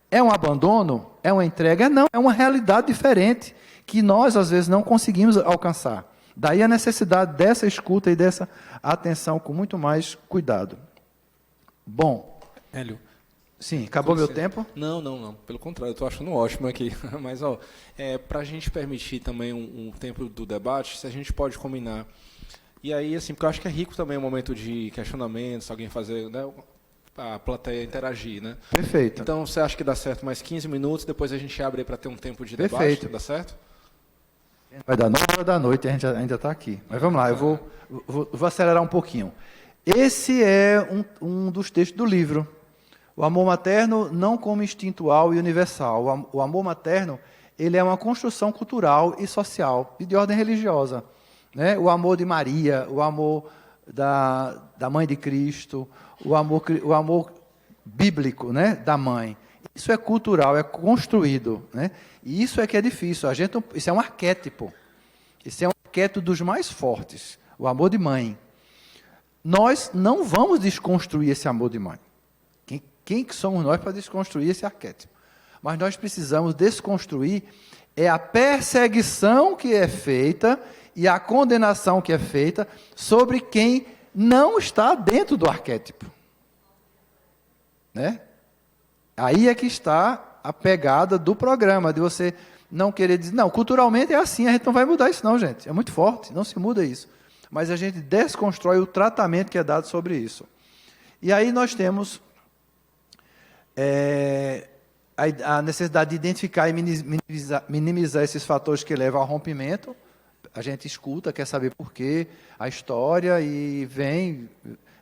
É um abandono? É uma entrega? Não, é uma realidade diferente, que nós, às vezes, não conseguimos alcançar. Daí a necessidade dessa escuta e dessa atenção com muito mais cuidado. Bom.
Hélio.
Sim, acabou meu tempo?
Não. Pelo contrário, eu estou achando ótimo aqui. Mas, para a gente permitir também um tempo do debate, se a gente pode combinar. E aí, assim, porque eu acho que é rico também o momento de questionamentos, alguém fazer, né, a plateia interagir, né?
Perfeito.
Então, você acha que dá certo mais 15 minutos, depois a gente abre para ter um tempo de debate?
Perfeito.
Dá certo?
Vai dar 9 da noite, a gente ainda está aqui. Mas vamos lá, eu vou acelerar um pouquinho. Esse é um dos textos do livro. O amor materno não como instintual e universal. O amor materno, ele é uma construção cultural e social, e de ordem religiosa. Né? O amor de Maria, o amor da Mãe de Cristo, o amor bíblico, né, da mãe. Isso é cultural, é construído. Né? E isso é que é difícil. Isso é um arquétipo. Isso é um arquétipo dos mais fortes. O amor de mãe. Nós não vamos desconstruir esse amor de mãe. Quem que somos nós para desconstruir esse arquétipo? Mas nós precisamos desconstruir a perseguição que é feita e a condenação que é feita sobre quem não está dentro do arquétipo. Né? Aí é que está a pegada do programa, de você não querer dizer, não, culturalmente é assim, a gente não vai mudar isso não, gente. É muito forte, não se muda isso. Mas a gente desconstrói o tratamento que é dado sobre isso. E aí nós temos a necessidade de identificar e minimizar esses fatores que levam ao rompimento. A gente escuta, quer saber por quê, a história, e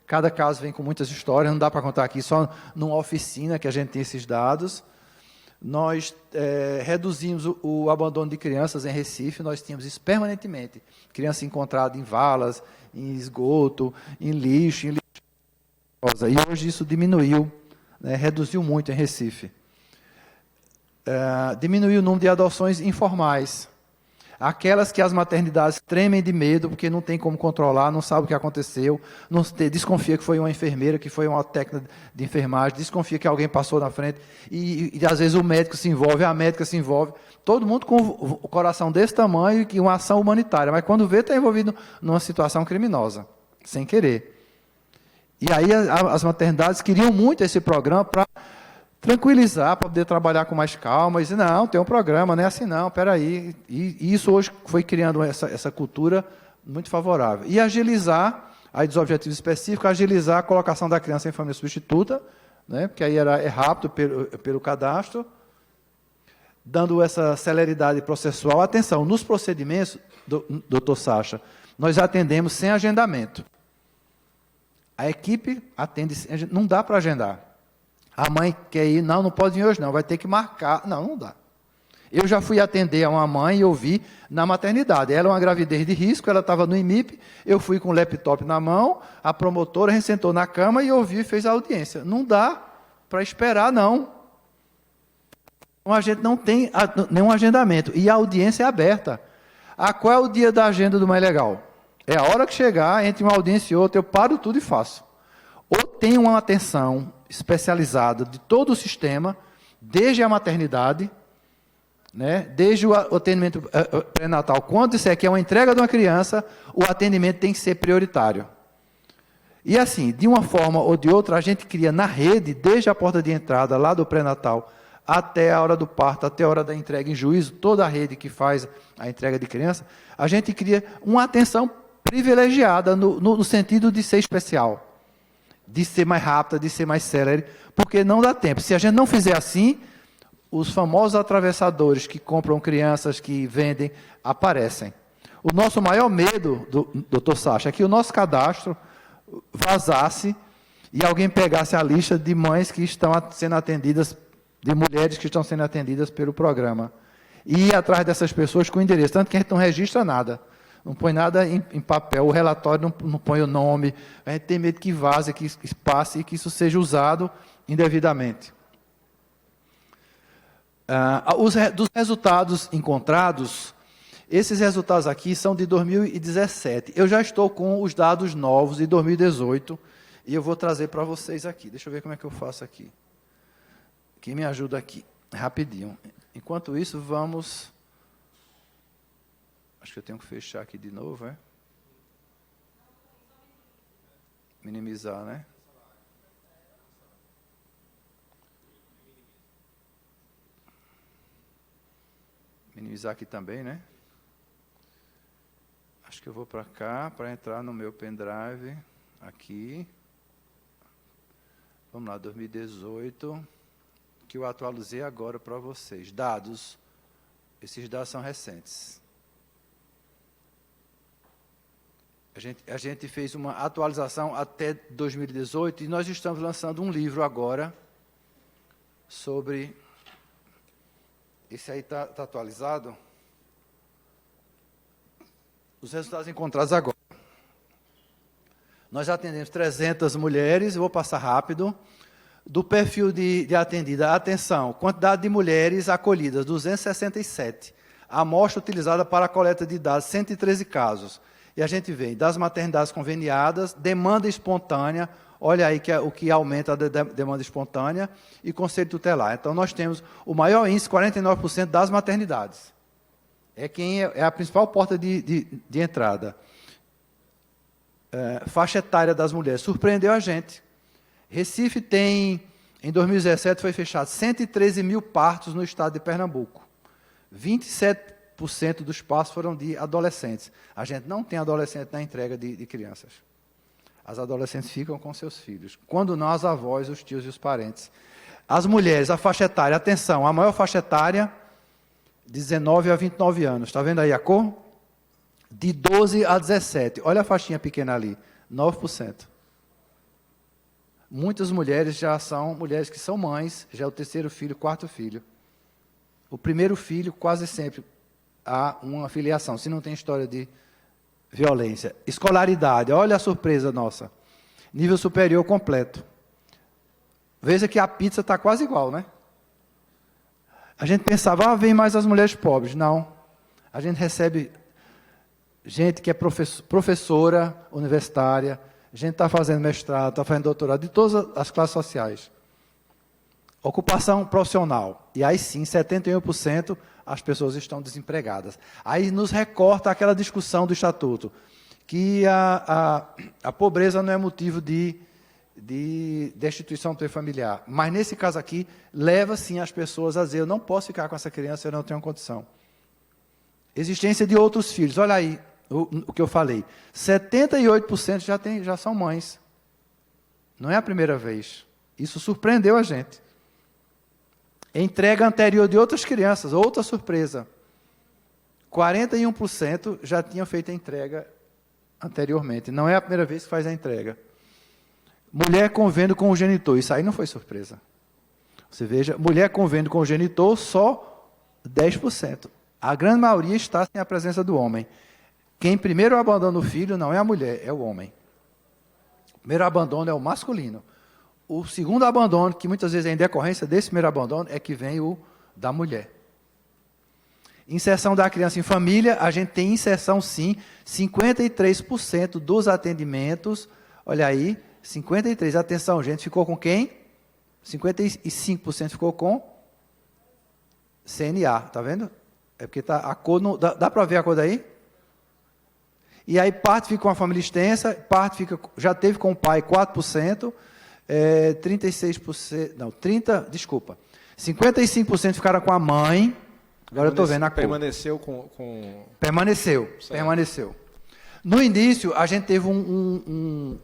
cada caso vem com muitas histórias, não dá para contar aqui, só numa oficina que a gente tem esses dados. Nós reduzimos o abandono de crianças em Recife, nós tínhamos isso permanentemente. Criança encontrada em valas, em esgoto, em lixo, e hoje isso diminuiu, né, reduziu muito em Recife. Diminuiu o número de adoções informais. Aquelas que as maternidades tremem de medo, porque não tem como controlar, não sabe o que aconteceu, desconfia que foi uma enfermeira, que foi uma técnica de enfermagem, desconfia que alguém passou na frente, e às vezes o médico se envolve, a médica se envolve, todo mundo com o coração desse tamanho e uma ação humanitária, mas quando vê, está envolvido numa situação criminosa, sem querer. E aí as maternidades queriam muito esse programa para tranquilizar, para poder trabalhar com mais calma, e dizer, não, tem um programa, não é assim não, peraí. E isso hoje foi criando essa cultura muito favorável. E agilizar, aí dos objetivos específicos, agilizar a colocação da criança em família substituta, né, porque aí é rápido pelo cadastro, dando essa celeridade processual. Atenção, nos procedimentos, doutor Sacha, nós atendemos sem agendamento. A equipe atende, não dá para agendar. A mãe quer ir, não pode vir hoje não, vai ter que marcar. Não dá. Eu já fui atender a uma mãe e eu vi na maternidade. Ela é uma gravidez de risco, ela estava no IMIP, eu fui com o laptop na mão, a promotora, a gente sentou na cama e ouviu e fez a audiência. Não dá para esperar, não. Então, a gente não tem nenhum agendamento. E a audiência é aberta. Qual é o dia da agenda do Mais Legal? É a hora que chegar, entre uma audiência e outra, eu paro tudo e faço. Ou tem uma atenção especializada de todo o sistema, desde a maternidade, né, desde o atendimento pré-natal. Quando disser que é uma entrega de uma criança, o atendimento tem que ser prioritário. E assim, de uma forma ou de outra, a gente cria na rede, desde a porta de entrada, lá do pré-natal, até a hora do parto, até a hora da entrega em juízo, toda a rede que faz a entrega de criança, a gente cria uma atenção privilegiada no sentido de ser especial, de ser mais rápida, de ser mais célere, porque não dá tempo. Se a gente não fizer assim, os famosos atravessadores que compram crianças, que vendem, aparecem. O nosso maior medo, doutor Sacha, é que o nosso cadastro vazasse e alguém pegasse a lista de mães que estão sendo atendidas, de mulheres que estão sendo atendidas pelo programa. E ir atrás dessas pessoas com endereço, tanto que a gente não registra nada. Não põe nada em papel, o relatório não põe o nome, a gente tem medo que vaze, que passe e que isso seja usado indevidamente. Dos resultados encontrados, esses resultados aqui são de 2017. Eu já estou com os dados novos de 2018 e eu vou trazer para vocês aqui. Deixa eu ver como é que eu faço aqui. Quem me ajuda aqui? Rapidinho. Enquanto isso, vamos... Acho que eu tenho que fechar aqui de novo, é? Minimizar, né? Minimizar aqui também, né? Acho que eu vou para cá, para entrar no meu pendrive, aqui. Vamos lá, 2018, que eu atualizei agora para vocês. Dados, esses dados são recentes. A gente fez uma atualização até 2018 e nós estamos lançando um livro agora sobre... Esse aí está atualizado? Os resultados encontrados agora. Nós atendemos 300 mulheres, eu vou passar rápido. Do perfil de atendida, atenção, quantidade de mulheres acolhidas, 267. A amostra utilizada para a coleta de dados, 113 casos. E a gente vê das maternidades conveniadas, demanda espontânea, olha aí o que aumenta a demanda espontânea, e conselho tutelar. Então, nós temos o maior índice, 49% das maternidades. É a principal porta de entrada. Faixa etária das mulheres. Surpreendeu a gente. Recife tem, em 2017, foi fechado 113 mil partos no estado de Pernambuco. 27% dos partos foram de adolescentes. A gente não tem adolescente na entrega de crianças. As adolescentes ficam com seus filhos. Quando não, as avós, os tios e os parentes. As mulheres, a faixa etária, atenção, a maior faixa etária, 19 a 29 anos. Está vendo aí a cor? De 12 a 17. Olha a faixinha pequena ali, 9%. Muitas mulheres já são mulheres que são mães, já é o terceiro filho, quarto filho. O primeiro filho, quase sempre, há uma filiação, se não tem história de violência. Escolaridade, olha a surpresa nossa. Nível superior completo. Veja que a pizza está quase igual, né? A gente pensava, vem mais as mulheres pobres. Não. A gente recebe gente que é professora universitária, gente está fazendo mestrado, está fazendo doutorado, de todas as classes sociais. Ocupação profissional. E aí sim, 71% as pessoas estão desempregadas. Aí nos recorta aquela discussão do Estatuto, que a pobreza não é motivo de destituição familiar. Mas, nesse caso aqui, leva, sim, as pessoas a dizer, eu não posso ficar com essa criança, eu não tenho condição. Existência de outros filhos. Olha aí o que eu falei. 78% já são mães. Não é a primeira vez. Isso surpreendeu a gente. Entrega anterior de outras crianças, outra surpresa. 41% já tinham feito a entrega anteriormente. Não é a primeira vez que faz a entrega. Mulher convênio com o genitor. Isso aí não foi surpresa. Você veja, mulher convênio com o genitor, só 10%. A grande maioria está sem a presença do homem. Quem primeiro abandona o filho não é a mulher, é o homem. O primeiro abandono é o masculino. O segundo abandono, que muitas vezes é em decorrência desse primeiro abandono, é que vem o da mulher. Inserção da criança em família, a gente tem inserção sim, 53% dos atendimentos, olha aí, 53%, atenção gente, ficou com quem? 55% ficou com CNA, tá vendo? É porque tá, a cor, não, dá para ver a cor daí? E aí parte fica com a família extensa, parte fica, já teve com o pai 4%, 36%, não, 55% ficaram com a mãe. Agora eu estou vendo a cor.
Permaneceu
Permaneceu. No início, a gente teve um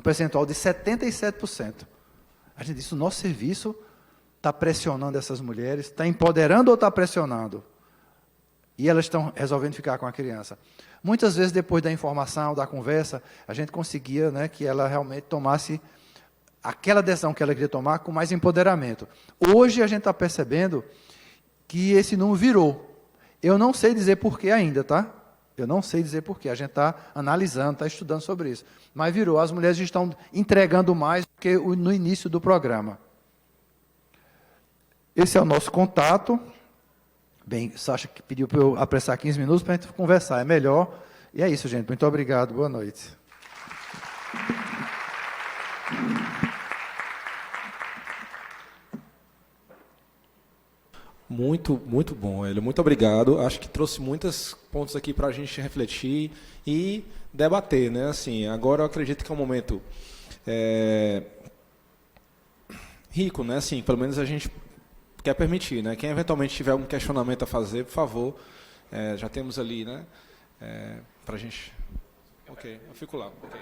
percentual de 77%. A gente disse, o nosso serviço está pressionando essas mulheres, está empoderando ou está pressionando? E elas estão resolvendo ficar com a criança. Muitas vezes, depois da informação, da conversa, a gente conseguia, né, que ela realmente tomasse aquela decisão que ela queria tomar com mais empoderamento. Hoje, a gente está percebendo que esse número virou. Eu não sei dizer porquê ainda, tá? Eu não sei dizer porquê. A gente está analisando, está estudando sobre isso. Mas virou. As mulheres estão entregando mais do que no início do programa. Esse é o nosso contato. Bem, Sacha que pediu para eu apressar 15 minutos para a gente conversar. É melhor. E é isso, gente. Muito obrigado. Boa noite.
Muito, muito bom, Hélio. Muito obrigado. Acho que trouxe muitos pontos aqui para a gente refletir e debater, né? Assim, agora eu acredito que é um momento rico, né? Assim, pelo menos a gente quer permitir, né? Quem eventualmente tiver algum questionamento a fazer, por favor, já temos ali, né? Para a gente. Ok, eu fico lá. Ok.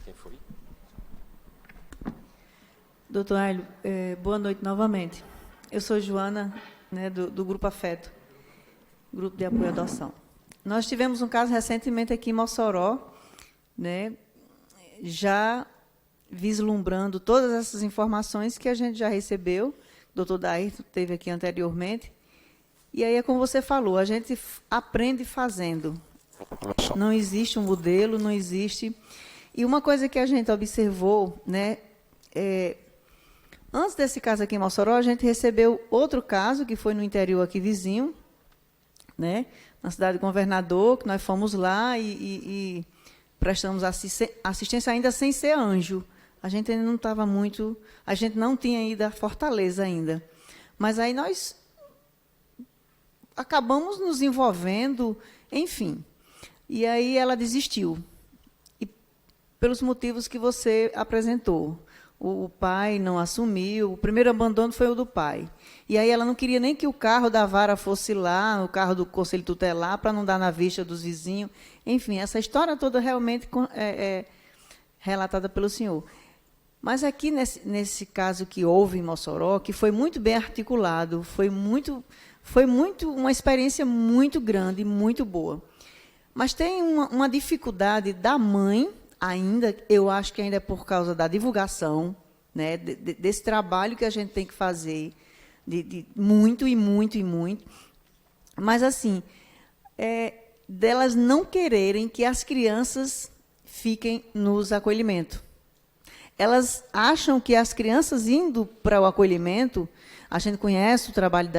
Quem foi?
Doutor Hélio, boa noite novamente. Eu sou Joana, né, do Grupo Afeto, Grupo de Apoio à Adoção. Nós tivemos um caso recentemente aqui em Mossoró, né, já vislumbrando todas essas informações que a gente já recebeu, o doutor Dairton teve aqui anteriormente, e aí é como você falou, a gente aprende fazendo. Não existe um modelo, não existe... E uma coisa que a gente observou, né, antes desse caso aqui em Mossoró, a gente recebeu outro caso, que foi no interior aqui vizinho, né, na cidade do Governador, que nós fomos lá e prestamos assistência ainda sem ser anjo. A gente ainda não estava muito... A gente não tinha ido à Fortaleza ainda. Mas aí nós acabamos nos envolvendo, enfim. E aí ela desistiu. E pelos motivos que você apresentou. O pai não assumiu, o primeiro abandono foi o do pai. E aí ela não queria nem que o carro da vara fosse lá, o carro do Conselho Tutelar, para não dar na vista dos vizinhos. Enfim, essa história toda realmente é relatada pelo senhor. Mas aqui, nesse caso que houve em Mossoró, que foi muito bem articulado, foi uma experiência muito grande, muito boa. Mas tem uma dificuldade da mãe, ainda, eu acho que ainda é por causa da divulgação, né, desse trabalho que a gente tem que fazer, de muito. Mas, assim, delas não quererem que as crianças fiquem nos acolhimentos. Elas acham que as crianças indo para o acolhimento, a gente conhece o trabalho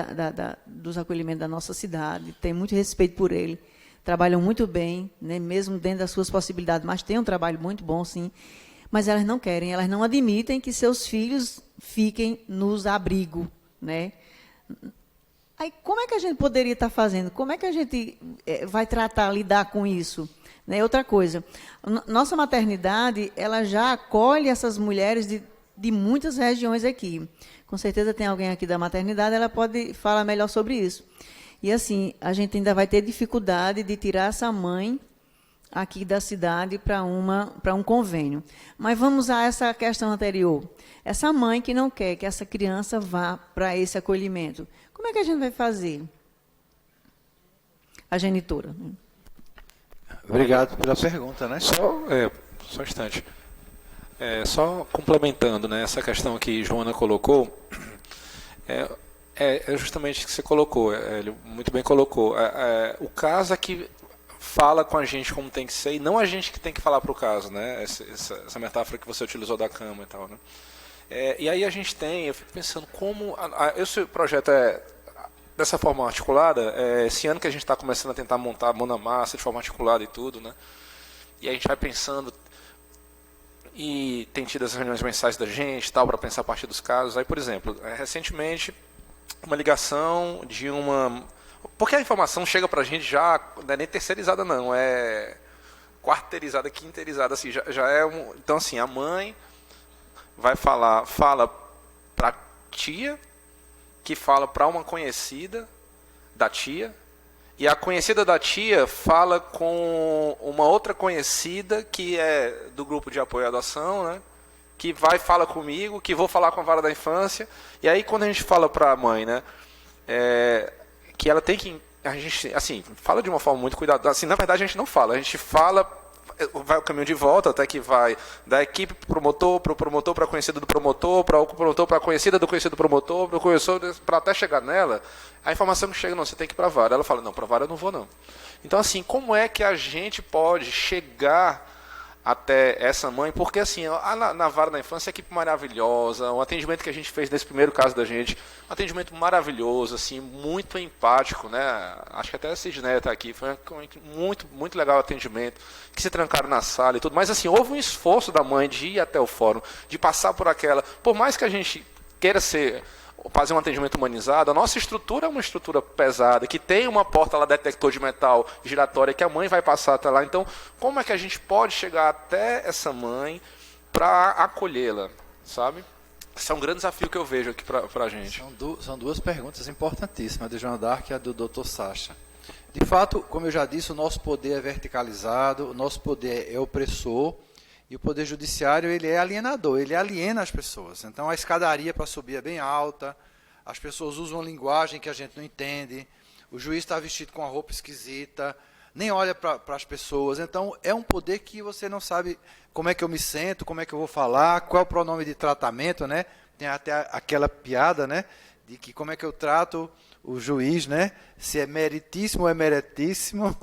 dos acolhimentos da nossa cidade, tem muito respeito por ele, trabalham muito bem, né, mesmo dentro das suas possibilidades, mas tem um trabalho muito bom, sim. Mas elas não querem, elas não admitem que seus filhos fiquem nos abrigos, né? Aí, como é que a gente poderia estar fazendo? Como é que a gente vai lidar com isso? Né? Outra coisa, nossa maternidade, ela já acolhe essas mulheres de muitas regiões aqui. Com certeza tem alguém aqui da maternidade, ela pode falar melhor sobre isso. E, assim, a gente ainda vai ter dificuldade de tirar essa mãe aqui da cidade para um convênio. Mas vamos a essa questão anterior. Essa mãe que não quer que essa criança vá para esse acolhimento, como é que a gente vai fazer? A genitora.
Obrigado pela pergunta, né?
Só um instante. Só complementando, né, essa questão que Joana colocou, é justamente o que você colocou, ele muito bem colocou. O caso é que fala com a gente como tem que ser, e não a gente que tem que falar para o caso, né? Essa metáfora que você utilizou da cama e tal, né? E aí eu fico pensando como... Esse projeto dessa forma articulada, esse ano que a gente está começando a tentar montar a mão na massa de forma articulada e tudo, né? E a gente vai pensando, e tem tido as reuniões mensais da gente, tal, para pensar a partir dos casos. Aí, por exemplo, recentemente, uma ligação de uma... Porque a informação chega para a gente já, não é nem terceirizada, não, quarteirizada, quinteirizada, assim, já é um... Então, assim, a mãe fala para tia, que fala para uma conhecida da tia, e a conhecida da tia fala com uma outra conhecida que é do grupo de apoio à adoção, né? Que fala comigo, que vou falar com a vara da infância. E aí, quando a gente fala para a mãe, né, que ela tem que... A gente, assim, fala de uma forma muito cuidadosa. Assim, na verdade, a gente não fala. A gente fala, vai o caminho de volta, até que vai da equipe para o promotor, para a conhecida do promotor, para o promotor, para a conhecida do conhecido promotor, para até chegar nela. A informação que chega, não, você tem que ir para a vara. Ela fala, não, para a vara eu não vou, não. Então, assim, como é que a gente pode chegar até essa mãe? Porque, assim, na vara da infância, a equipe maravilhosa, o atendimento que a gente fez nesse primeiro caso da gente, um atendimento maravilhoso, assim, muito empático, né? Acho que até a Sidneia está aqui, foi muito, muito legal o atendimento, que se trancaram na sala e tudo, mas, assim, houve um esforço da mãe de ir até o fórum, de passar por aquela, por mais que a gente queira fazer um atendimento humanizado, a nossa estrutura é uma estrutura pesada, que tem uma porta lá, detector de metal giratória, que a mãe vai passar até lá. Então, como é que a gente pode chegar até essa mãe para acolhê-la, sabe? Esse é um grande desafio que eu vejo aqui para a gente.
São duas perguntas importantíssimas, a de Joana d'Arc e a do Dr. Sacha. De fato, como eu já disse, o nosso poder é verticalizado, o nosso poder é opressor, e o Poder Judiciário, ele é alienador, ele aliena as pessoas. Então, a escadaria para subir é bem alta, as pessoas usam uma linguagem que a gente não entende, o juiz está vestido com uma roupa esquisita, nem olha para as pessoas. Então, é um poder que você não sabe como é que eu me sento, como é que eu vou falar, qual é o pronome de tratamento, né? Tem até aquela piada, né, de que como é que eu trato o juiz, né? Se é meritíssimo ou é meretíssimo...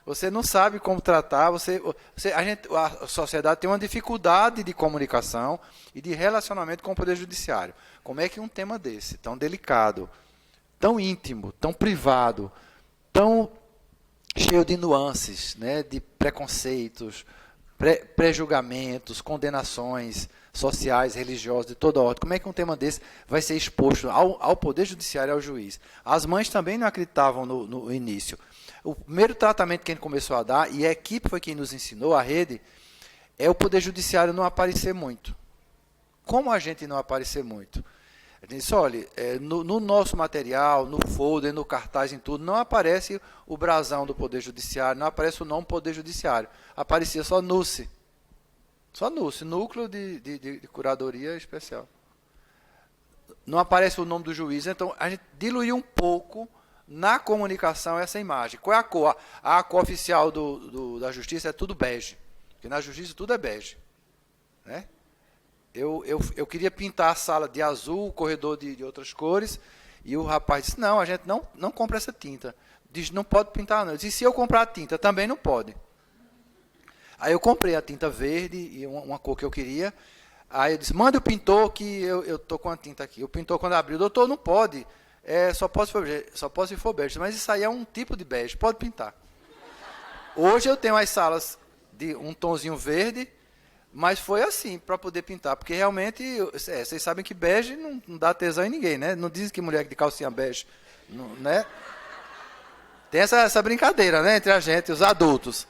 Você não sabe como tratar, a sociedade tem uma dificuldade de comunicação e de relacionamento com o Poder Judiciário. Como é que um tema desse, tão delicado, tão íntimo, tão privado, tão cheio de nuances, né, de preconceitos, pré-julgamentos, condenações sociais, religiosas, de toda ordem, como é que um tema desse vai ser exposto ao Poder Judiciário e ao juiz? As mães também não acreditavam no início. O primeiro tratamento que a gente começou a dar, e a equipe foi quem nos ensinou, a rede, é o Poder Judiciário não aparecer muito. Como a gente não aparecer muito? A gente disse, olha, no nosso material, no folder, no cartaz, em tudo, não aparece o brasão do Poder Judiciário, não aparece o nome Poder Judiciário. Aparecia só NUCE. Só NUCE, Núcleo de Curadoria Especial. Não aparece o nome do juiz, então a gente diluiu um pouco na comunicação essa imagem. Qual é a cor? A cor oficial da Justiça é tudo bege. Porque na Justiça tudo é bege. Né? Eu queria pintar a sala de azul, o corredor de outras cores, e o rapaz disse, não, a gente não compra essa tinta. Diz, não pode pintar não. Eu disse, e se eu comprar a tinta? Também não pode. Aí eu comprei a tinta verde, e uma cor que eu queria. Aí eu disse, manda o pintor que eu estou com a tinta aqui. O pintor, quando abriu, doutor, não pode. Só pode se for bege. Mas isso aí é um tipo de bege, pode pintar. Hoje eu tenho as salas de um tonzinho verde, mas foi assim, para poder pintar. Porque realmente, vocês sabem que bege não dá tesão em ninguém, né? Não dizem que mulher de calcinha bege, não, né? Tem essa brincadeira, né, entre a gente, os adultos.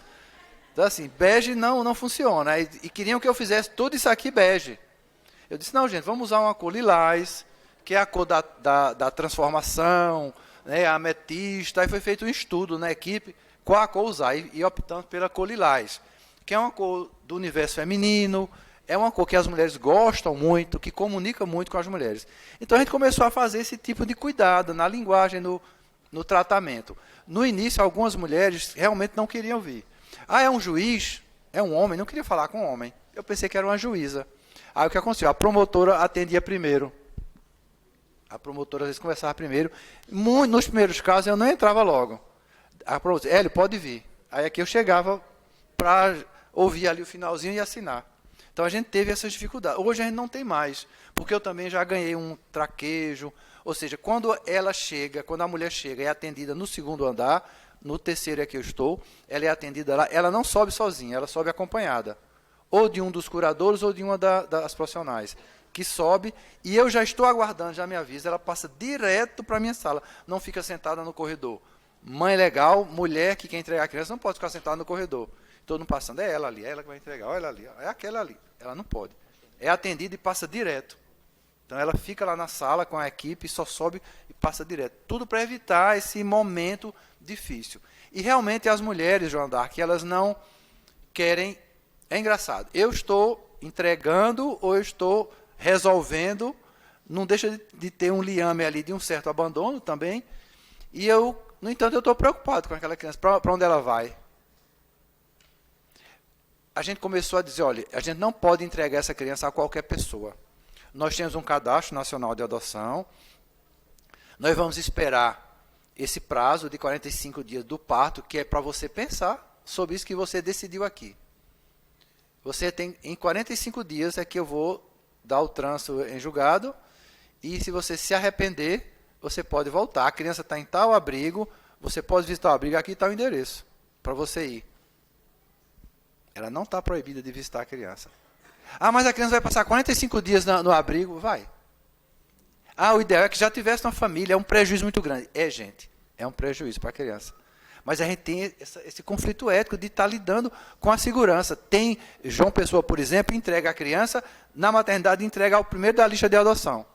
Então, assim, bege não funciona. E queriam que eu fizesse tudo isso aqui bege. Eu disse, não, gente, vamos usar uma cor lilás, que é a cor da transformação, né, a ametista. Aí foi feito um estudo na equipe, qual a cor usar, e optamos pela cor lilás, que é uma cor do universo feminino, é uma cor que as mulheres gostam muito, que comunica muito com as mulheres. Então, a gente começou a fazer esse tipo de cuidado na linguagem, no tratamento. No início, algumas mulheres realmente não queriam vir. Ah, é um juiz? É um homem? Não queria falar com um homem. Eu pensei que era uma juíza. Aí o que aconteceu? A promotora atendia primeiro. A promotora às vezes conversava primeiro. Nos primeiros casos eu não entrava logo. A promotora, Hélio, pode vir. Aí aqui eu chegava para ouvir ali o finalzinho e assinar. Então a gente teve essas dificuldades. Hoje a gente não tem mais, porque eu também já ganhei um traquejo. Ou seja, quando a mulher chega e é atendida no segundo andar, no terceiro é que eu estou, ela é atendida lá, ela não sobe sozinha, ela sobe acompanhada. Ou de um dos curadores ou de uma das profissionais, que sobe, e eu já estou aguardando, já me avisa, ela passa direto para a minha sala, não fica sentada no corredor. Mãe legal, mulher que quer entregar a criança, não pode ficar sentada no corredor. todo mundo passando, é ela ali, é ela que vai entregar, olha ela ali, é aquela ali. Ela não pode. É atendida e passa direto. Então ela fica lá na sala com a equipe, só sobe e passa direto. Tudo para evitar esse momento difícil. E realmente as mulheres, João d'Arc, elas não querem... É engraçado. Eu estou entregando ou eu estou resolvendo, não deixa de ter um liame ali de um certo abandono também. E eu, no entanto, eu estou preocupado com aquela criança. Para onde ela vai? A gente começou a dizer, olha, a gente não pode entregar essa criança a qualquer pessoa. Nós temos um cadastro nacional de adoção. Nós vamos esperar esse prazo de 45 dias do parto, que é para você pensar sobre isso que você decidiu aqui. Você tem, em 45 dias é que eu vou dar o trânsito em julgado, e se você se arrepender, você pode voltar. A criança está em tal abrigo, você pode visitar o abrigo, aqui está o endereço, para você ir. Ela não está proibida de visitar a criança. Ah, mas a criança vai passar 45 dias no abrigo? Vai. Ah, o ideal é que já tivesse uma família, é um prejuízo muito grande. É, gente, é um prejuízo para a criança. Mas a gente tem esse conflito ético de estar lidando com a segurança. Tem João Pessoa, por exemplo, entrega a criança, na maternidade entrega ao primeiro da lista de adoção.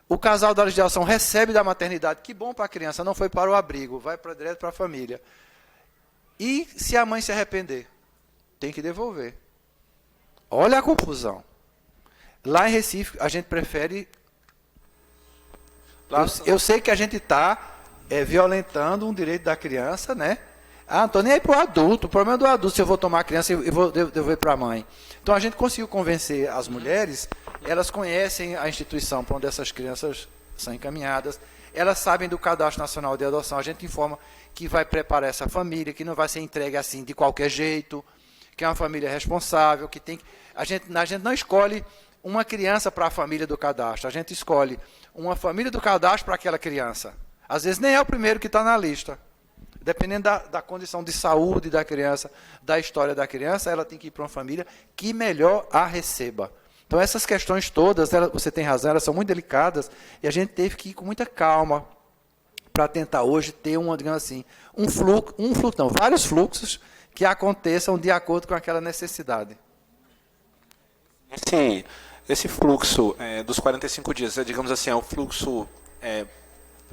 O casal da lista de adoção recebe da maternidade, que bom para a criança, não foi para o abrigo, vai direto para a família. E se a mãe se arrepender? Tem que devolver. Olha a confusão. Lá em Recife, a gente prefere... Eu sei que a gente está violentando um direito da criança, né? Ah, não estou nem aí para o adulto. O problema é do adulto, se eu vou tomar a criança e vou devolver para a mãe. Então, a gente conseguiu convencer as mulheres, elas conhecem a instituição para onde essas crianças são encaminhadas, elas sabem do Cadastro Nacional de Adoção, a gente informa que vai preparar essa família, que não vai ser entregue assim de qualquer jeito, que é uma família responsável, que tem... A gente não escolhe uma criança para a família do cadastro, a gente escolhe uma família do cadastro para aquela criança. Às vezes nem é o primeiro que está na lista. Dependendo da condição de saúde da criança, da história da criança, ela tem que ir para uma família que melhor a receba. Então essas questões todas, você tem razão, elas são muito delicadas, e a gente teve que ir com muita calma para tentar hoje ter digamos assim, vários fluxos que aconteçam de acordo com aquela necessidade.
Esse fluxo dos 45 dias, digamos assim, é o fluxo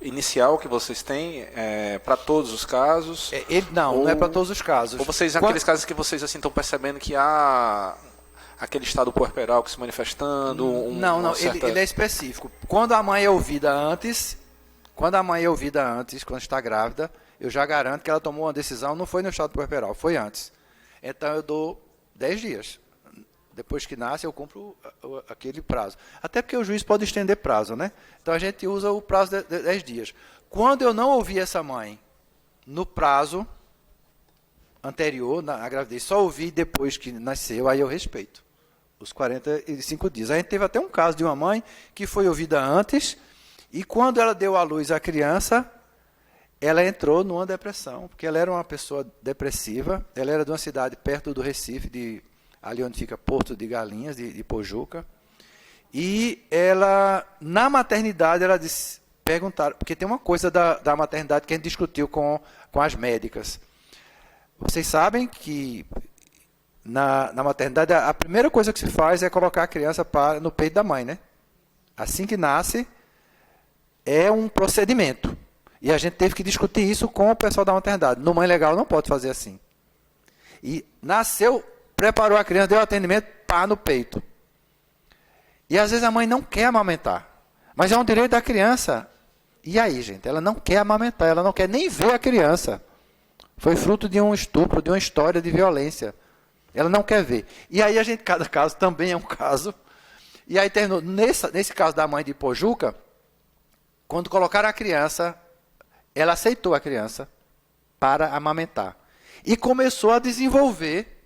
inicial que vocês têm para todos os casos?
Não é para todos os casos.
Ou vocês, aqueles casos que vocês assim estão percebendo que há aquele estado puerperal que se manifestando?
Ele é específico. Quando a mãe é ouvida antes, quando está grávida, eu já garanto que ela tomou uma decisão, não foi no estado puerperal, foi antes. Então eu dou 10 dias. Depois que nasce, eu cumpro aquele prazo. Até porque o juiz pode estender prazo, né? Então a gente usa o prazo de 10 dias. Quando eu não ouvi essa mãe no prazo anterior, na gravidez, só ouvi depois que nasceu, aí eu respeito os 45 dias. A gente teve até um caso de uma mãe que foi ouvida antes, e quando ela deu à luz à criança, ela entrou numa depressão, porque ela era uma pessoa depressiva, ela era de uma cidade perto do Recife, ali onde fica Porto de Galinhas, de Pojuca, e ela, na maternidade, ela disse, perguntaram, porque tem uma coisa da maternidade que a gente discutiu com as médicas. Vocês sabem que na maternidade, a primeira coisa que se faz é colocar a criança no peito da mãe, né? Assim que nasce, é um procedimento. E a gente teve que discutir isso com o pessoal da maternidade. No Mãe Legal não pode fazer assim. E nasceu, preparou a criança, deu atendimento, pá no peito. E às vezes a mãe não quer amamentar. Mas é um direito da criança. E aí, gente? Ela não quer amamentar, ela não quer nem ver a criança. Foi fruto de um estupro, de uma história de violência. Ela não quer ver. E aí cada caso também é um caso. E aí terminou. Nesse caso da mãe de Pojuca, quando colocaram a criança, ela aceitou a criança para amamentar. E começou a desenvolver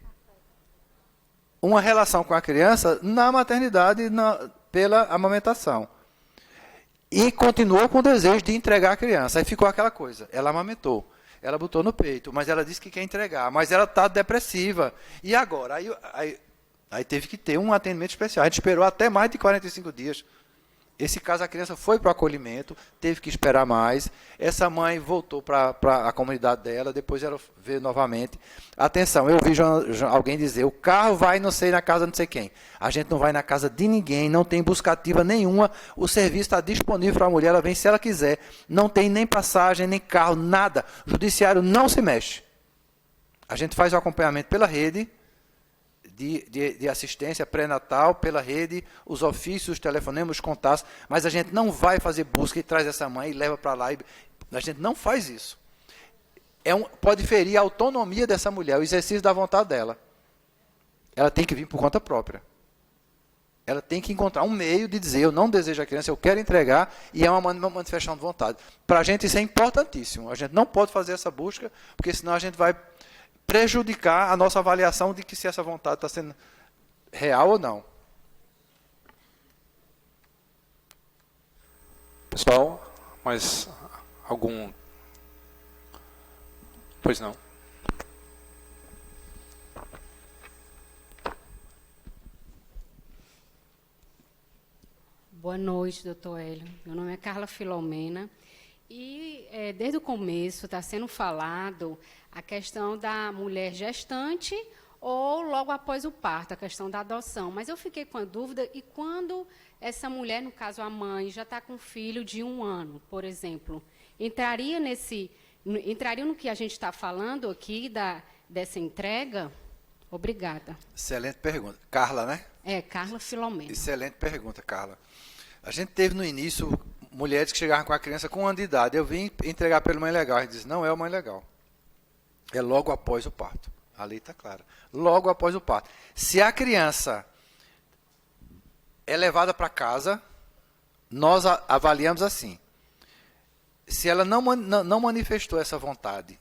uma relação com a criança na maternidade, pela amamentação. E continuou com o desejo de entregar a criança. Aí ficou aquela coisa, ela amamentou, ela botou no peito, mas ela disse que quer entregar, mas ela está depressiva. E agora? Aí teve que ter um atendimento especial. A gente esperou até mais de 45 dias. Esse caso, a criança foi para o acolhimento, teve que esperar mais. Essa mãe voltou para a comunidade dela, depois ela veio novamente. Atenção, eu vi alguém dizer, o carro vai não sei na casa de não sei quem. A gente não vai na casa de ninguém, não tem busca ativa nenhuma, o serviço está disponível para a mulher, ela vem se ela quiser. Não tem nem passagem, nem carro, nada. O judiciário não se mexe. A gente faz o acompanhamento pela rede, de assistência pré-natal, pela rede, os ofícios, os telefonemas, os contatos, mas a gente não vai fazer busca e traz essa mãe e leva para lá. A gente não faz isso. Pode ferir a autonomia dessa mulher, o exercício da vontade dela. Ela tem que vir por conta própria. Ela tem que encontrar um meio de dizer, eu não desejo a criança, eu quero entregar, e é uma manifestação de vontade. Para a gente isso é importantíssimo. A gente não pode fazer essa busca, porque senão a gente vai prejudicar a nossa avaliação de que se essa vontade está sendo real ou não.
Pessoal, mais algum? Pois não.
Boa noite, doutor Hélio. Meu nome é Carla Filomena. E, desde o começo, está sendo falado a questão da mulher gestante ou logo após o parto, a questão da adoção. Mas eu fiquei com a dúvida, e quando essa mulher, no caso a mãe, já está com um filho de 1 ano, por exemplo, entraria no que a gente está falando aqui, dessa entrega? Obrigada.
Excelente pergunta. Carla, né?
Carla Filomena.
Excelente pergunta, Carla. A gente teve no início mulheres que chegavam com a criança com 1 ano de idade. Eu vim entregar pela mãe legal. A gente disse, não é a mãe legal. É logo após o parto. A lei está clara. Logo após o parto. Se a criança é levada para casa, nós avaliamos assim. Se ela não manifestou essa vontade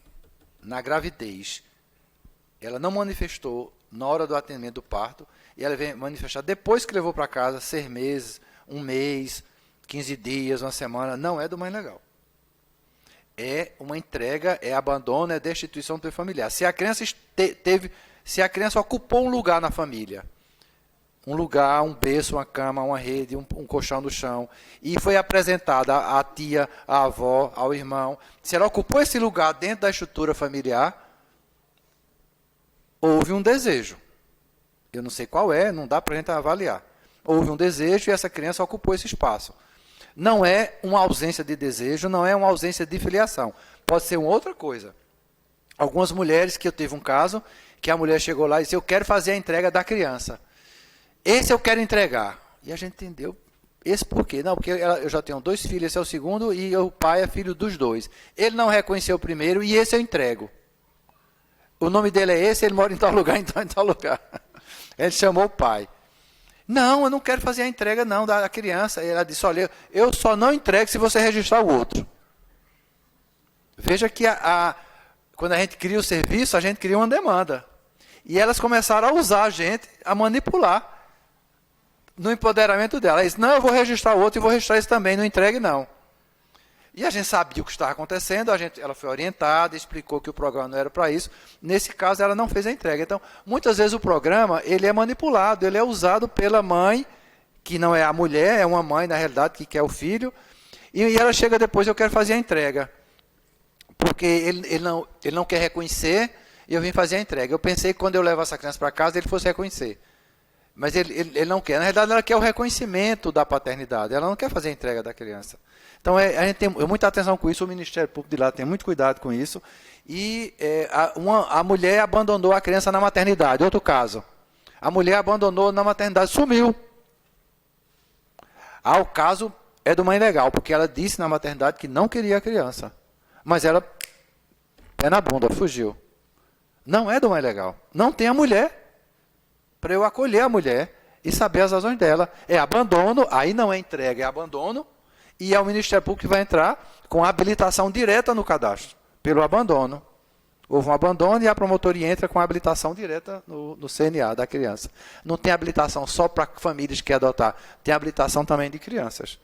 na gravidez, ela não manifestou na hora do atendimento do parto, e ela vem manifestar depois que levou para casa, 6 meses, 1 mês, 15 dias, 1 semana, não é do mãe legal. É uma entrega, é abandono, é destituição do familiar. Se a criança se a criança ocupou um lugar na família, um lugar, um berço, uma cama, uma rede, um colchão no chão, e foi apresentada à tia, à avó, ao irmão, se ela ocupou esse lugar dentro da estrutura familiar, houve um desejo. Eu não sei qual é, não dá para a gente avaliar. Houve um desejo e essa criança ocupou esse espaço. Não é uma ausência de desejo, não é uma ausência de filiação. Pode ser uma outra coisa. Algumas mulheres, que eu tive um caso, que a mulher chegou lá e disse, eu quero fazer a entrega da criança. Esse eu quero entregar. E a gente entendeu, esse por quê? Não, porque eu já tenho 2 filhos, esse é o segundo, e o pai é filho dos 2. Ele não reconheceu o primeiro, e esse eu entrego. O nome dele é esse, ele mora em tal lugar, então em tal lugar. Ele chamou o pai. Não, eu não quero fazer a entrega não da criança. Ela disse, olha, eu só não entrego se você registrar o outro. Veja que quando a gente cria o serviço, a gente cria uma demanda. E elas começaram a usar a gente, a manipular no empoderamento dela. Ela disse, não, eu vou registrar o outro e vou registrar esse também, não entregue não. E a gente sabia o que estava acontecendo, ela foi orientada, explicou que o programa não era para isso. Nesse caso, ela não fez a entrega. Então, muitas vezes o programa ele é manipulado, ele é usado pela mãe, que não é a mulher, é uma mãe, na realidade, que quer o filho, e ela chega depois, eu quero fazer a entrega. Porque ele não quer reconhecer, e eu vim fazer a entrega. Eu pensei que quando eu levo essa criança para casa, ele fosse reconhecer. Mas ele não quer. Na realidade, ela quer o reconhecimento da paternidade, ela não quer fazer a entrega da criança. Então, a gente tem muita atenção com isso, o Ministério Público de lá tem muito cuidado com isso. E a mulher abandonou a criança na maternidade, outro caso. A mulher abandonou na maternidade, sumiu. O caso é do mãe legal, porque ela disse na maternidade que não queria a criança. Mas ela, pé na bunda, fugiu. Não é do mãe legal. Não tem a mulher para eu acolher a mulher e saber as razões dela. É abandono, aí não é entrega, é abandono. E é o Ministério Público que vai entrar com habilitação direta no cadastro, pelo abandono. Houve um abandono e a promotoria entra com habilitação direta no CNA da criança. Não tem habilitação só para famílias que querem adotar, tem habilitação também de crianças.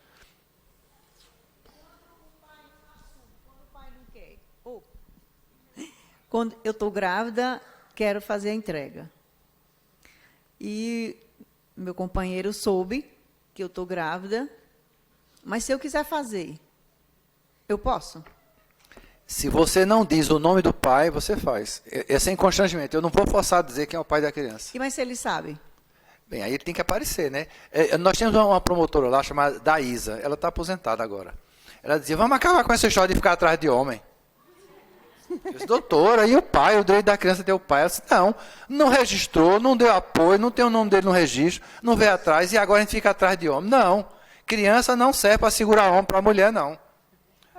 Quando eu estou grávida, quero fazer a entrega. E meu companheiro soube que eu estou grávida Mas se eu quiser fazer, eu posso?
Se você não diz o nome do pai, você faz. É assim constantemente. Eu não vou forçar a dizer quem é o pai da criança.
Mas se ele sabe?
Bem, aí ele tem que aparecer, né? Nós temos uma promotora lá chamada Daísa. Ela está aposentada agora. Ela dizia, vamos acabar com essa história de ficar atrás de homem. Eu disse, doutora, e o pai? O direito da criança ter o pai? Ela disse, não registrou, não deu apoio, não tem o nome dele no registro, não veio atrás, e agora a gente fica atrás de homem. Não, criança não serve para segurar homem para mulher, não.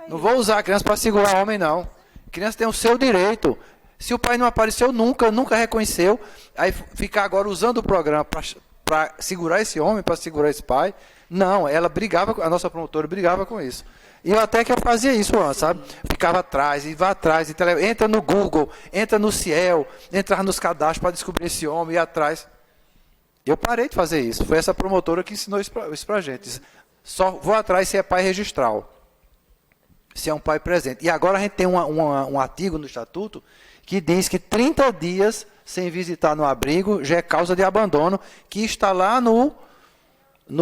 Não vou usar a criança para segurar homem, não. A criança tem o seu direito. Se o pai não apareceu nunca reconheceu, aí ficar agora usando o programa para segurar esse homem, para segurar esse pai, não, ela brigava, a nossa promotora brigava com isso. E eu até que eu fazia isso antes, sabe? Ficava atrás, e vai atrás, entra no Google, entra no Ciel, entrar nos cadastros para descobrir esse homem, ir atrás. Eu parei de fazer isso. Foi essa promotora que ensinou isso para a gente. Só vou atrás se é pai registral. Se é um pai presente. E agora a gente tem um artigo no Estatuto que diz que 30 dias sem visitar no abrigo já é causa de abandono, que está lá no